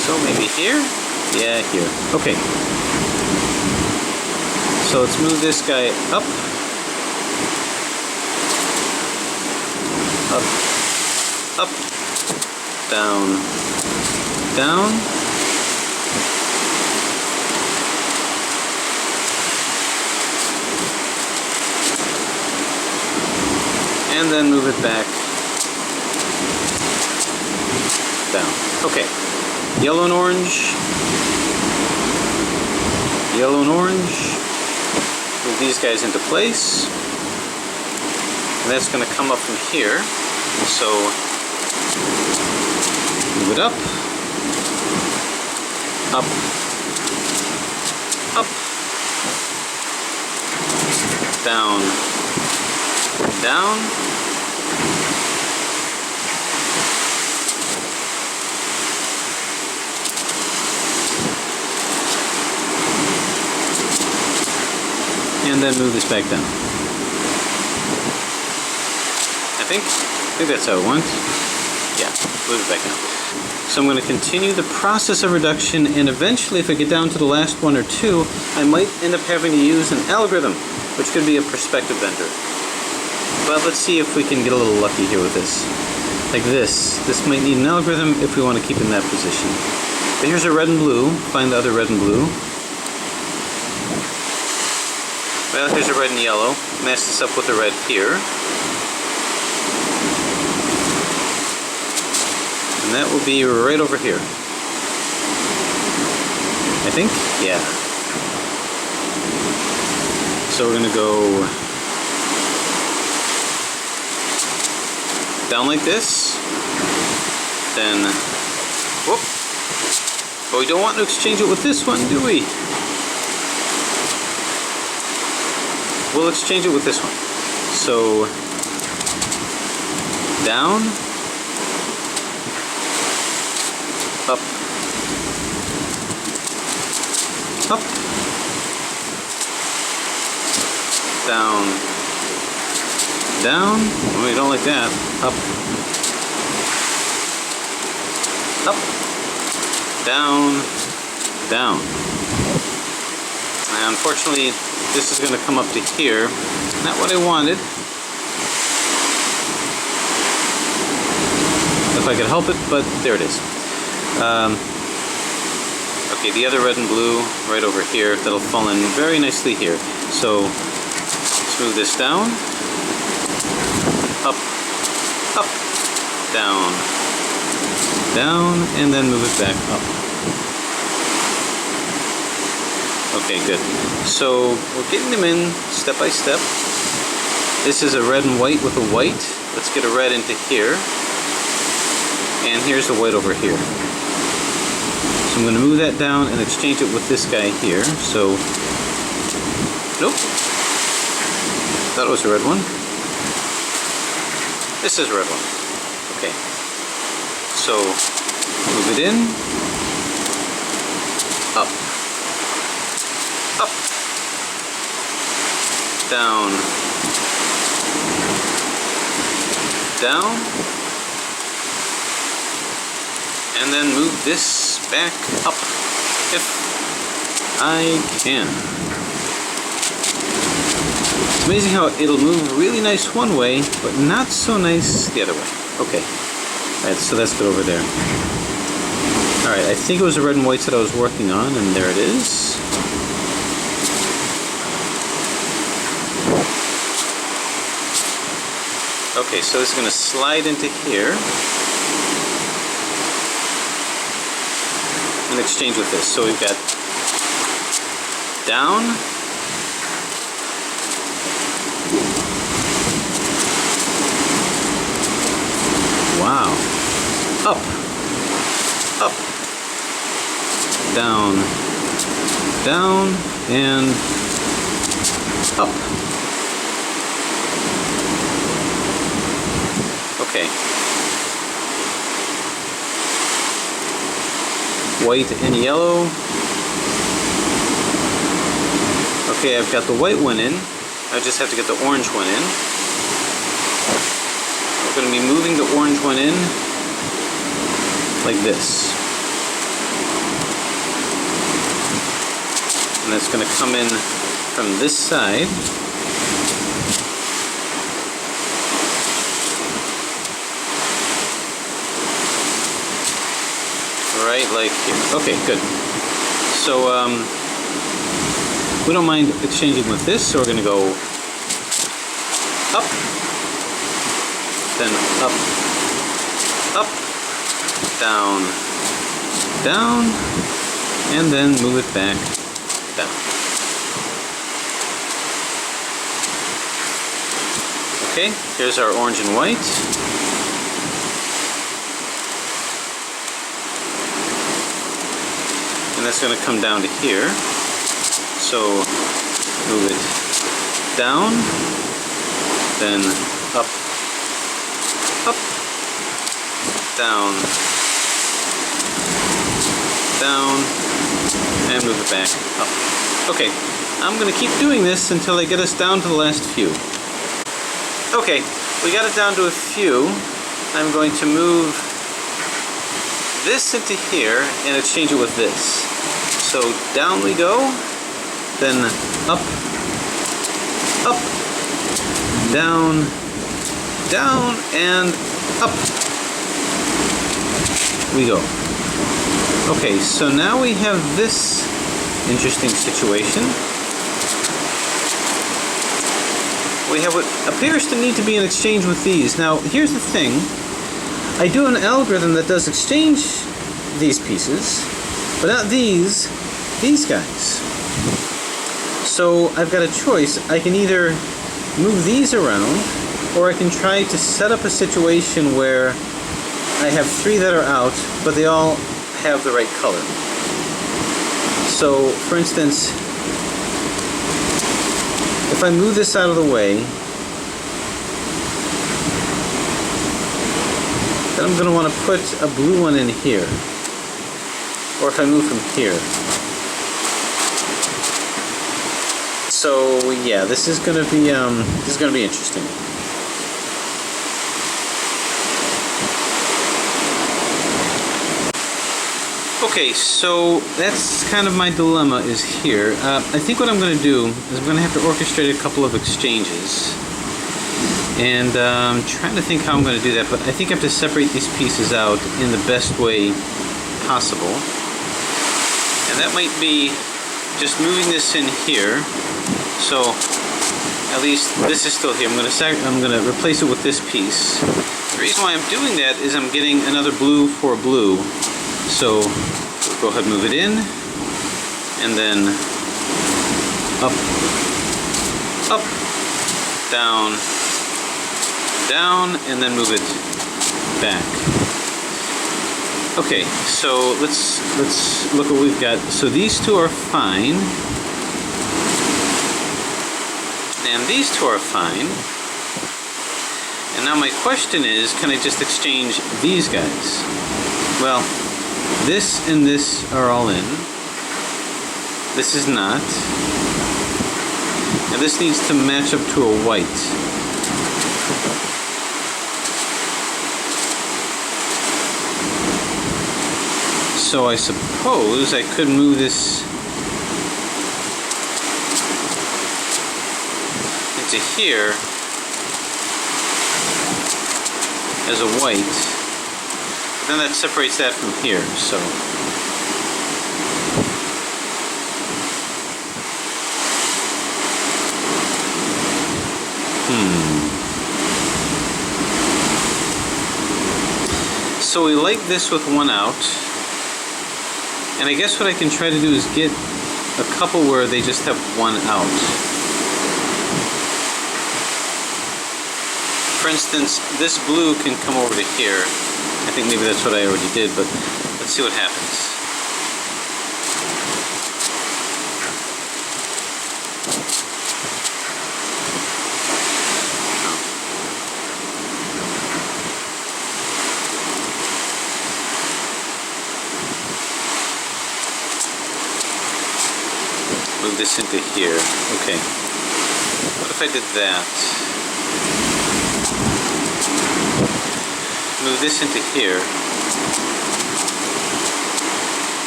so maybe here? Yeah, here. Okay. So let's move this guy up. Up. Up. Down. Down. And then move it back down. Okay. Yellow and orange. Yellow and orange. Move these guys into place. And that's going to come up from here. So move it up. Up. Up. Down. Down. And then move this back down. I think that's how it went. Yeah, move it back down. So I'm going to continue the process of reduction, and eventually if I get down to the last one or two, I might end up having to use an algorithm, which could be a perspective bender. But let's see if we can get a little lucky here with this. Like this. This might need an algorithm if we want to keep in that position. But here's a red and blue. Find the other red and blue. Well, here's a red and yellow. Match this up with the red here. And that will be right over here. I think? Yeah. So we're going to go down like this, then, whoop. But we don't want to exchange it with this one, do we? We'll exchange it with this one. So, down, up, up, down, down, well, we don't like that, up, up, down, down. And unfortunately, this is going to come up to here. Not what I wanted. If I could help it, but there it is. Okay, the other red and blue right over here, that'll fall in very nicely here. So, let's move this down, up, up, down, down, and then move it back up. Okay, good. So, we're getting them in step by step. This is a red and white with a white. Let's get a red into here. And here's the white over here. So I'm going to move that down and exchange it with this guy here. So, nope. That was a red one. This is a red one. Okay. So, move it in. Up. Up. Down. Down. And then move this back up, if I can. It's amazing how it'll move really nice one way, but not so nice the other way. Okay, alright, so that's good over there. Alright, I think it was the red and whites that I was working on, and there it is. Okay, so this is going to slide into here. And exchange with this. So we've got down, wow, up, up, down, down, and up. Okay. White and yellow. Okay, I've got the white one in. I just have to get the orange one in. We're going to be moving the orange one in like this. And it's going to come in from this side. Right, like here. Okay, good. So, we don't mind exchanging with this, so we're going to go up, then up, up, down, down, and then move it back down. Okay, here's our orange and white. And that's going to come down to here. So move it down, then up, up, down, down, and move it back up. Okay, I'm going to keep doing this until I get us down to the last few. Okay, we got it down to a few. I'm going to move this into here and exchange it with this. So down we go, then up, up, down, down, and up we go. Okay, so now we have this interesting situation. We have what appears to need to be an exchange with these. Now, here's the thing. I do an algorithm that does exchange these pieces, but not these guys. So I've got a choice. I can either move these around or I can try to set up a situation where I have 3 that are out, but they all have the right color. So, for instance, if I move this out of the way, then I'm going to want to put a blue one in here. Or if I move from here. So yeah, this is going to be interesting. Okay, so that's kind of my dilemma is here. I think what I'm going to do is I'm going to have to orchestrate a couple of exchanges. And I'm trying to think how I'm going to do that, but I think I have to separate these pieces out in the best way possible. And that might be just moving this in here. So at least this is still here. I'm going to replace it with this piece. The reason why I'm doing that is I'm getting another blue for a blue. So we'll go ahead and move it in, and then up, up, down, down, and then move it back. Okay, so let's look what we've got. So these 2 are fine, and these 2 are fine. And now my question is, can I just exchange these guys? Well, this and this are all in. This is not. And this needs to match up to a white. So I suppose I could move this into here as a white. Then that separates that from here, so. So we like this with 1 out. And I guess what I can try to do is get a couple where they just have 1 out. For instance, this blue can come over to here. I think maybe that's what I already did, but let's see what happens. Move this into here. Okay. What if I did that? Move this into here,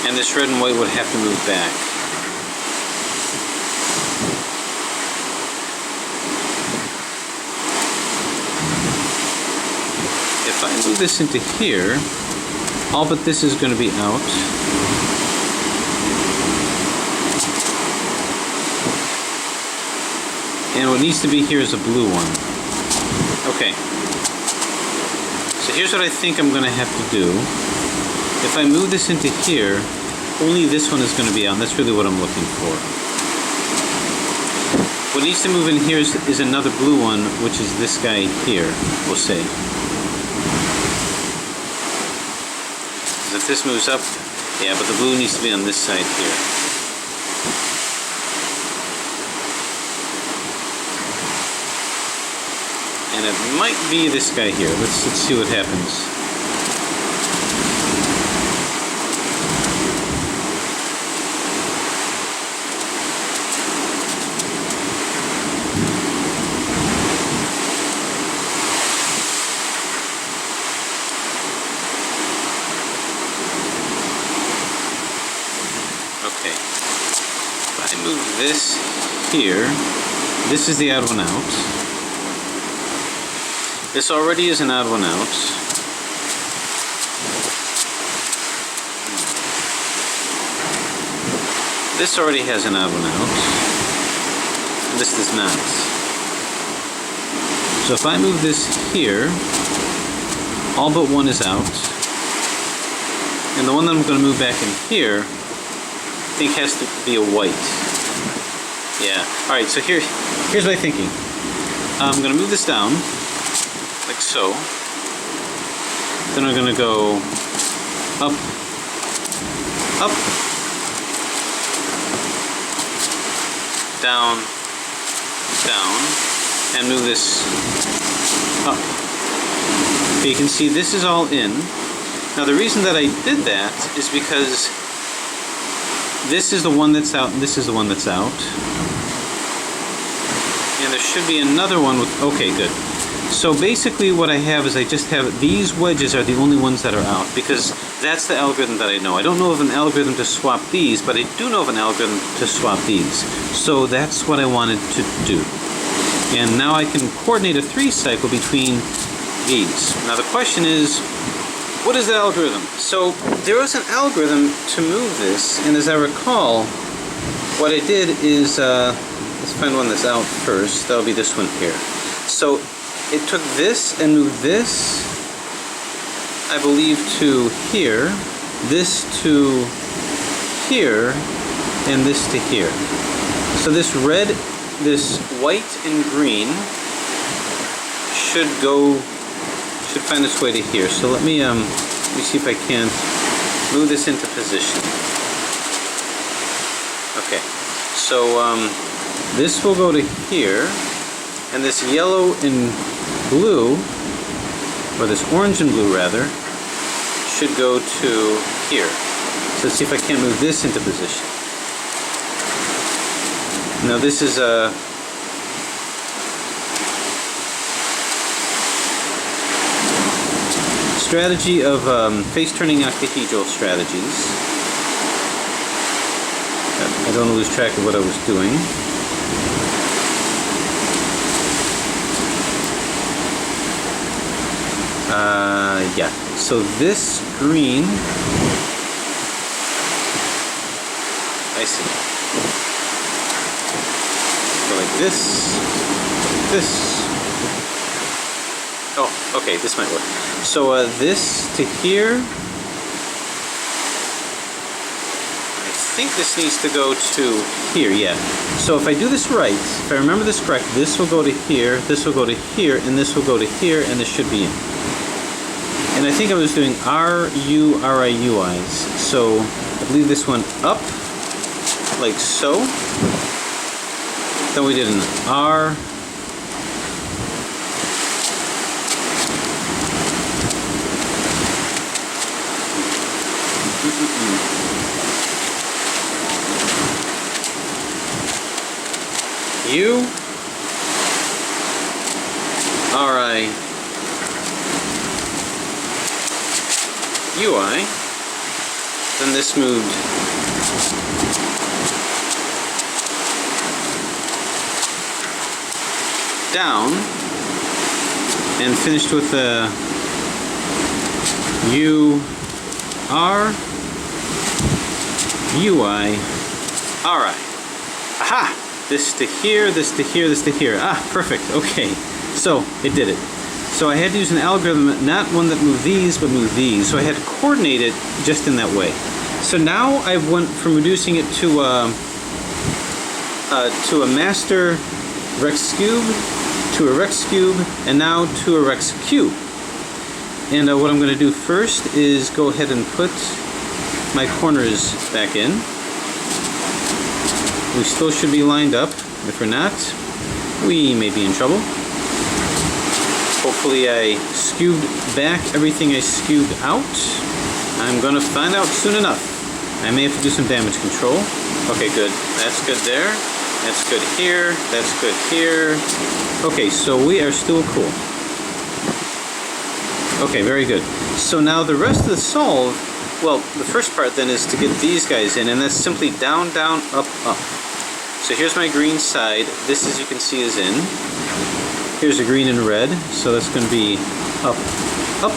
and this red and white would have to move back. If I move this into here, all but this is going to be out. And what needs to be here is a blue one. Okay. So here's what I think I'm going to have to do. If I move this into here, only this one is going to be on. That's really what I'm looking for. What needs to move in here is another blue one, which is this guy here, we'll say. If this moves up, yeah, but the blue needs to be on this side here. And it might be this guy here. Let's see what happens. Okay. If I move this here, this is the odd one out. This already is an odd one out. This already has an odd one out. And this does not. So if I move this here, all but one is out. And the one that I'm going to move back in here, I think has to be a white. Yeah. Alright, so here's my thinking. I'm going to move this down. like so. Then we're going to go up, up, down, down, and move this up. Okay, you can see this is all in. Now the reason that I did that is because this is the one that's out and this is the one that's out. And there should be another one with, okay, good. So basically what I have is I just have, these wedges are the only ones that are out because that's the algorithm that I know. I don't know of an algorithm to swap these, but I do know of an algorithm to swap these. So that's what I wanted to do. And now I can coordinate a 3-cycle between these. Now the question is, what is the algorithm? So there was an algorithm to move this, and as I recall, what I did is, let's find one that's out first. That'll be this one here. So it took this and moved this, I believe, to here, this to here, and this to here. So this red, this white and green should find its way to here. So let me see if I can move this into position. Okay, so this will go to here, and this yellow and blue, or this orange and blue rather, should go to here. So let's see if I can't move this into position. Now this is a strategy of face-turning octahedral strategies. I don't lose track of what I was doing. Yeah. So this green, I see. So like this. Oh, okay, this might work. So this to here. I think this needs to go to here, yeah. So if I do this right, if I remember this correct, this will go to here, this will go to here, and this will go to here, and this should be in. And I think I was doing R-U, R-I-U-I's. So I believe this one up, like so. Then we did an R. U. R-I. UI, then this moved down and finished with a U R UI RI. Aha! This to here, this to here, this to here. Ah, perfect. Okay, so it did it. So I had to use an algorithm, not one that moved these, but moved these. So I had to coordinate it just in that way. So now I went from reducing it to a master Rex Skewb, to a Rex Skewb, and now to a Rex Cube. And what I'm going to do first is go ahead and put my corners back in. We still should be lined up. If we're not, we may be in trouble. Hopefully I skewed back everything I skewed out. I'm going to find out soon enough. I may have to do some damage control. Okay, good. That's good there. That's good here. That's good here. Okay, so we are still cool. Okay, very good. So now the rest of the solve, well, the first part then is to get these guys in, and that's simply down, down, up, up. So here's my green side. This, as you can see, is in. Here's a green and red, so that's going to be up, up,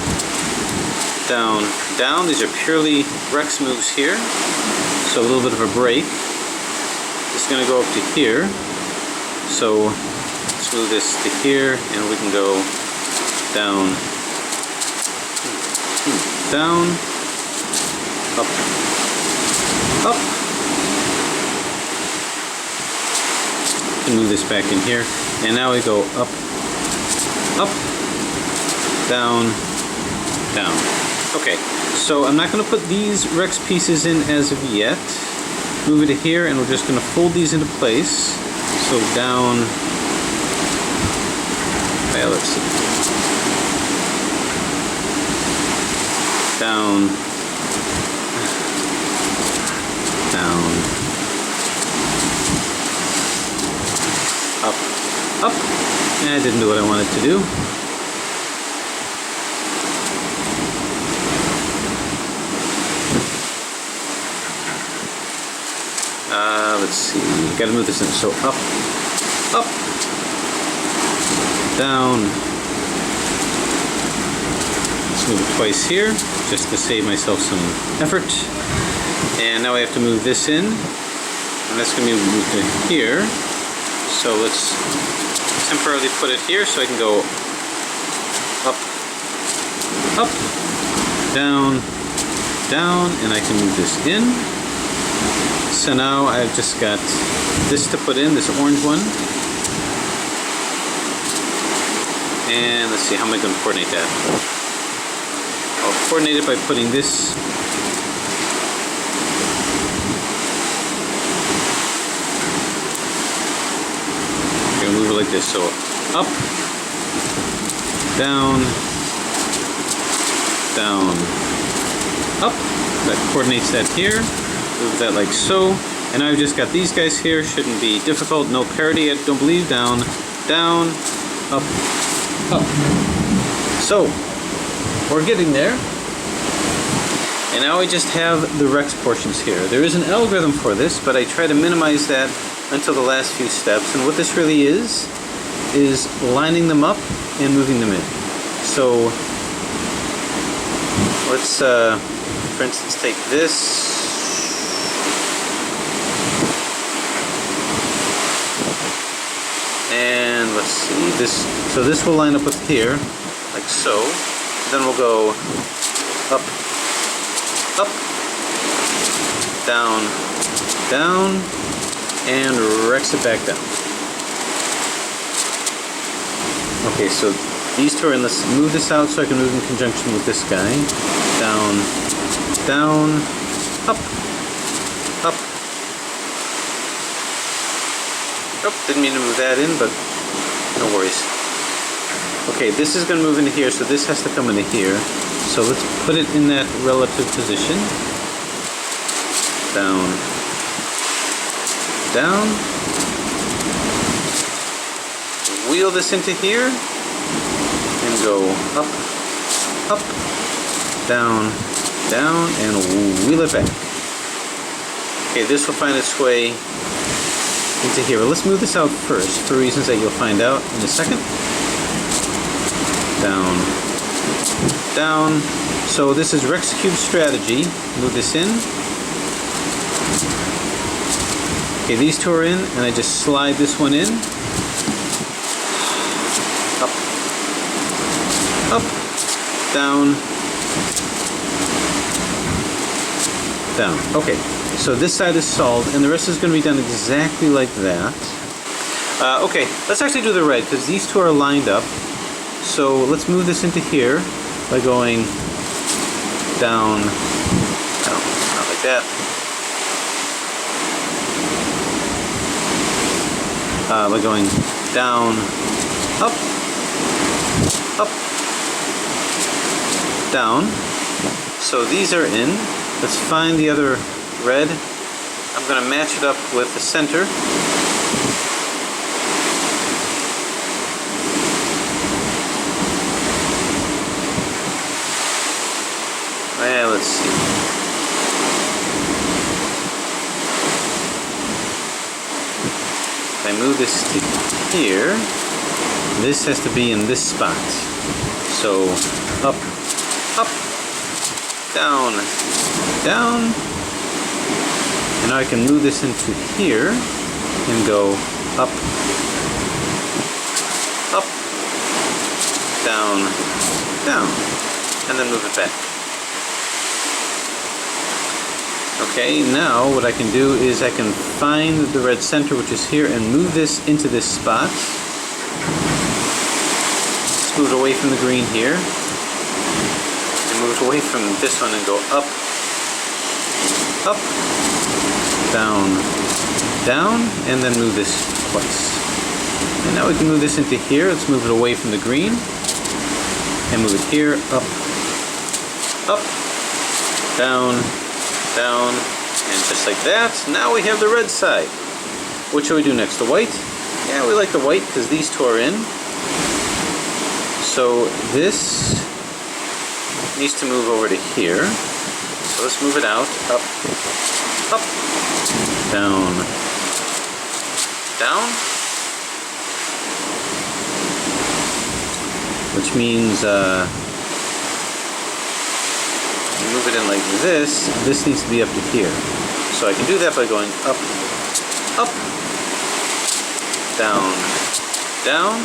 down, down. These are purely Rex moves here, so a little bit of a break. It's going to go up to here, so let's move this to here, and we can go down, down, up, up. And move this back in here, and now we go up, up, down, down. Okay, so I'm not going to put these Rex pieces in as of yet. Move it to here, and we're just going to fold these into place. So down, well, let's see. Down, down, up, up. And I didn't do what I wanted to do. Let's see, gotta move this in. So up, up, down. Let's move it twice here, just to save myself some effort. And now I have to move this in, and that's gonna be moved to here. So let's temporarily put it here so I can go up, up, down, down, and I can move this in. So now I've just got this to put in, this orange one. And let's see, how am I going to coordinate that? I'll coordinate it by putting this I'm going to move it like this. So up, down, down, up. That coordinates that here. Move that like so, and I've just got these guys here. Shouldn't be difficult. No parity, I don't believe. Down, down, up, up. So we're getting there, and now I just have the Rex portions here. There is an algorithm for this, but I try to minimize that until the last few steps. And what this really is lining them up and moving them in. So let's, for instance, take this. And let's see, so this will line up with here, like so. Then we'll go up, up, down, down, and Rex it back down. Okay, so these two are in. Let's move this out so I can move in conjunction with this guy. Down, down, up, up. Oh, didn't mean to move that in, but no worries. Okay, this is going to move into here, so this has to come into here. So let's put it in that relative position. Down, down. Wheel this into here, and go up, up, down, down, and wheel it back. Okay, this will find its way into here. Well, let's move this out first for reasons that you'll find out in a second. Down, down. So this is Rex Skewb strategy. Move this in. Okay, these two are in, and I just slide this one in. Up, up, down, down. Okay. So this side is solved, and the rest is going to be done exactly like that. Okay, let's actually do the red, because these two are lined up. So let's move this into here by going down, down, not like that. By going down, up, up, down. So these are in. Let's find the other red. I'm going to match it up with the center. Well, let's see. If I move this to here, this has to be in this spot. So up, up, down, down. And now I can move this into here and go up, up, down, down, and then move it back. Okay, now what I can do is I can find the red center, which is here, and move this into this spot. Let's move it away from the green here. move away from this one and go up, up, down, down, and then move this twice. And now we can move this into here. Let's move it away from the green and move it here, up, up, down, down, and just like that. Now we have the red side. What shall we do next? The white? Yeah, we like the white because these two are in. So this needs to move over to here. So let's move it out, up, up, down, down. Which means move it in like this. This needs to be up to here. So I can do that by going up, up, down, down,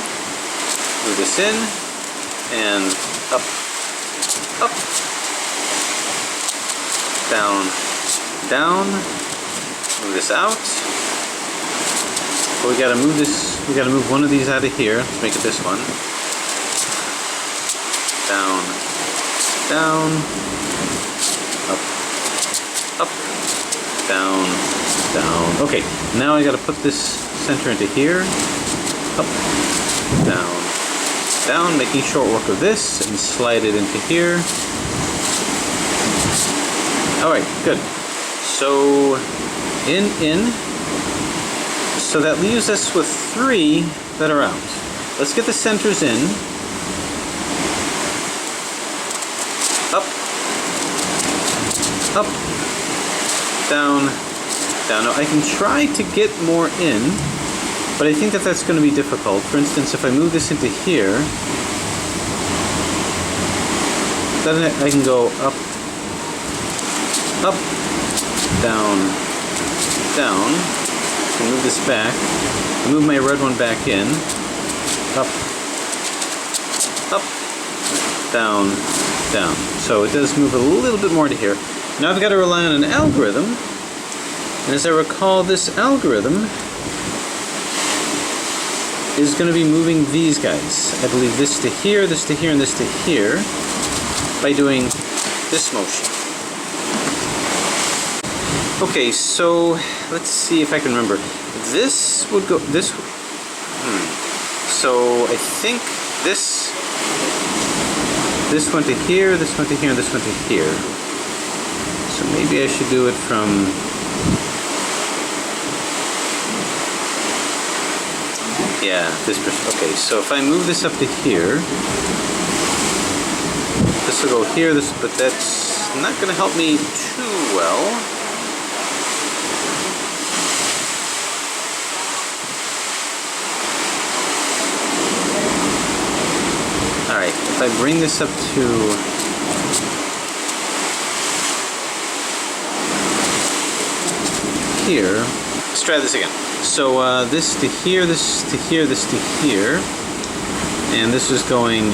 move this in, and up, up, down, down, move this out. But we gotta move this, we gotta move one of these out of here. Let's make it this one. Down, down, up, up, down, down. Okay, now I gotta put this center into here. Up, down, down, making short work of this and slide it into here. Alright, good. So, in. So that leaves us with 3 that are out. Let's get the centers in. Up, up, down, down. Now I can try to get more in, but I think that that's going to be difficult. For instance, if I move this into here, then I can go up, up, down, down. I can move this back, move my red one back in, up, up, down, down. So it does move a little bit more to here. Now I've got to rely on an algorithm, and as I recall, this algorithm is going to be moving these guys. I believe this to here, this to here, and this to here by doing this motion. Okay, so let's see if I can remember. This would go, this, so I think this went to here, this went to here, and this went to here. So maybe I should do it from, yeah, this person. Okay, so if I move this up to here, this will go here, this, but that's not going to help me too well. Alright, if I bring this up to here, let's try this again. So this to here, this to here, this to here, and this is going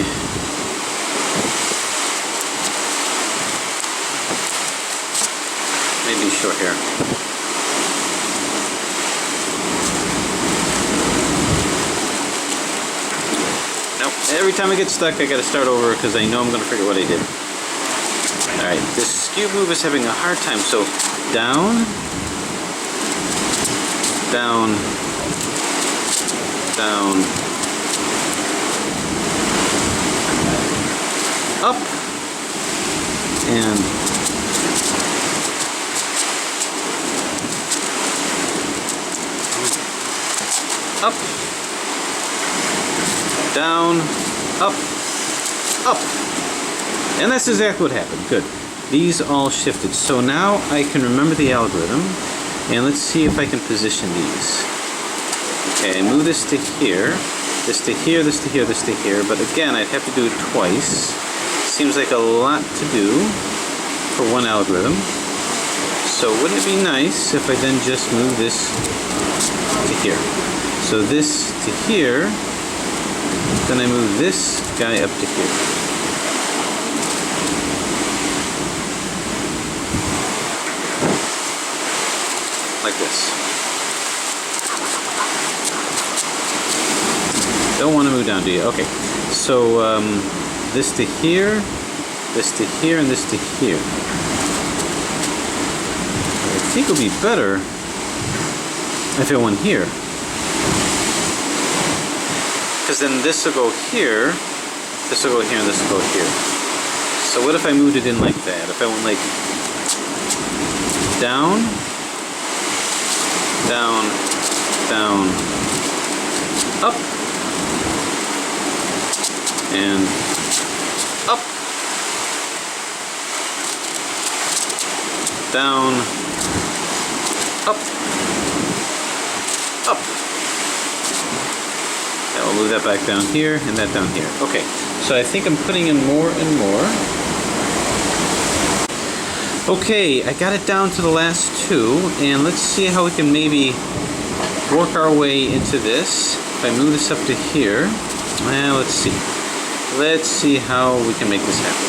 maybe short here. Every time I get stuck, I gotta start over because I know I'm gonna forget what I did. Alright, this Skewb move is having a hard time, so down, down, down, up, and up, down, up, up. And that's exactly what happened. Good. These all shifted. So now I can remember the algorithm, and let's see if I can position these. Okay, I move this to here, this to here, this to here, this to here, but again, I'd have to do it twice. Seems like a lot to do for one algorithm. So wouldn't it be nice if I then just move this to here? So this to here, then I move this guy up to here. Like this. Don't want to move down, do you? Okay. So this to here, this to here, and this to here. I think it'll be better if it went here. Because then this will go here, this will go here, and this will go here. So what if I moved it in like that? If I went like down, down, down, up, and up, down, up, up. Yeah, we'll move that back down here and that down here. Okay, so I think I'm putting in more and more. Okay, I got it down to the last two, and let's see how we can maybe work our way into this. If I move this up to here, well, let's see. Let's see how we can make this happen.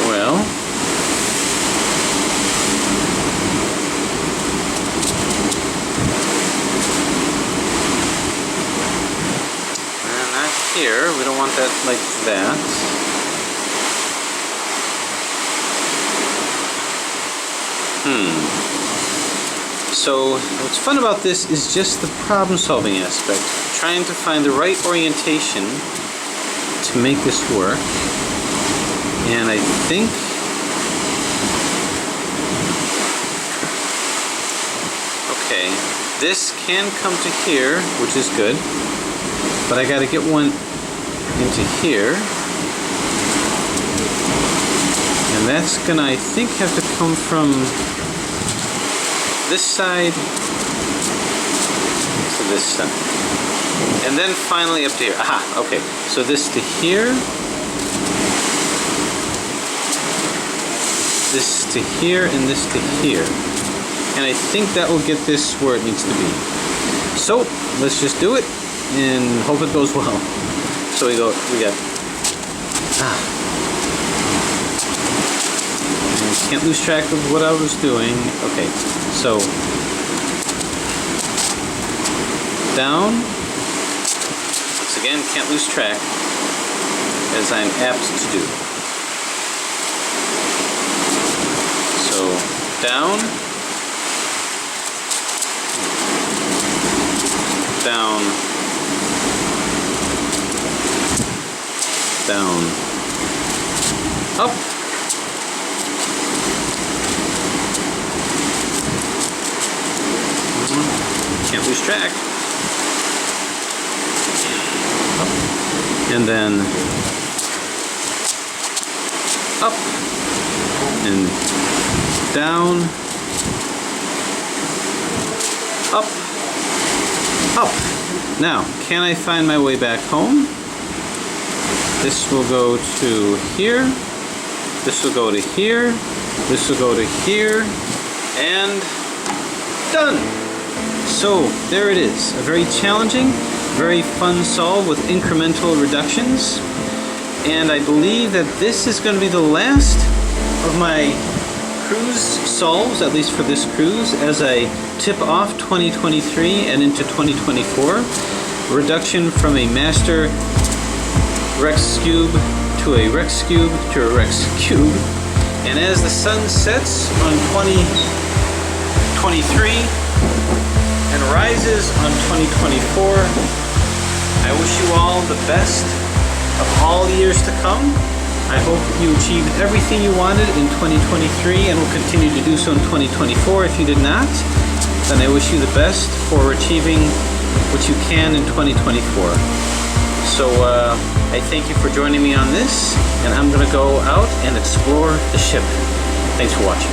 Well, not here. We don't want that like that. So what's fun about this is just the problem-solving aspect. Trying to find the right orientation to make this work. And I think okay, this can come to here, which is good. But I gotta get one into here. And that's gonna, I think, have to come from this side to this side. And then finally up to here. Aha, okay. So this to here. This to here and this to here. And I think that will get this where it needs to be. So, let's just do it and hope it goes well. So we got can't lose track of what I was doing. Okay, so down. Once again, can't lose track, as I'm apt to do. So down, down, down, up. Can't lose track. Up. And then up and down, up, up. Now, can I find my way back home? This will go to here, this will go to here, this will go to here, and done! So there it is, a very challenging, very fun solve with incremental reductions. And I believe that this is going to be the last of my cruise solves, at least for this cruise, as I tip off 2023 and into 2024. Reduction from a master Rex Skewb to a Rex Skewb to a Rex Skewb. And as the sun sets on 2023 and rises on 2024, I wish you all the best of all years to come. I hope you achieved everything you wanted in 2023 and will continue to do so in 2024. If you did not, then I wish you the best for achieving what you can in 2024. So I thank you for joining me on this, and I'm going to go out and explore the ship. Thanks for watching.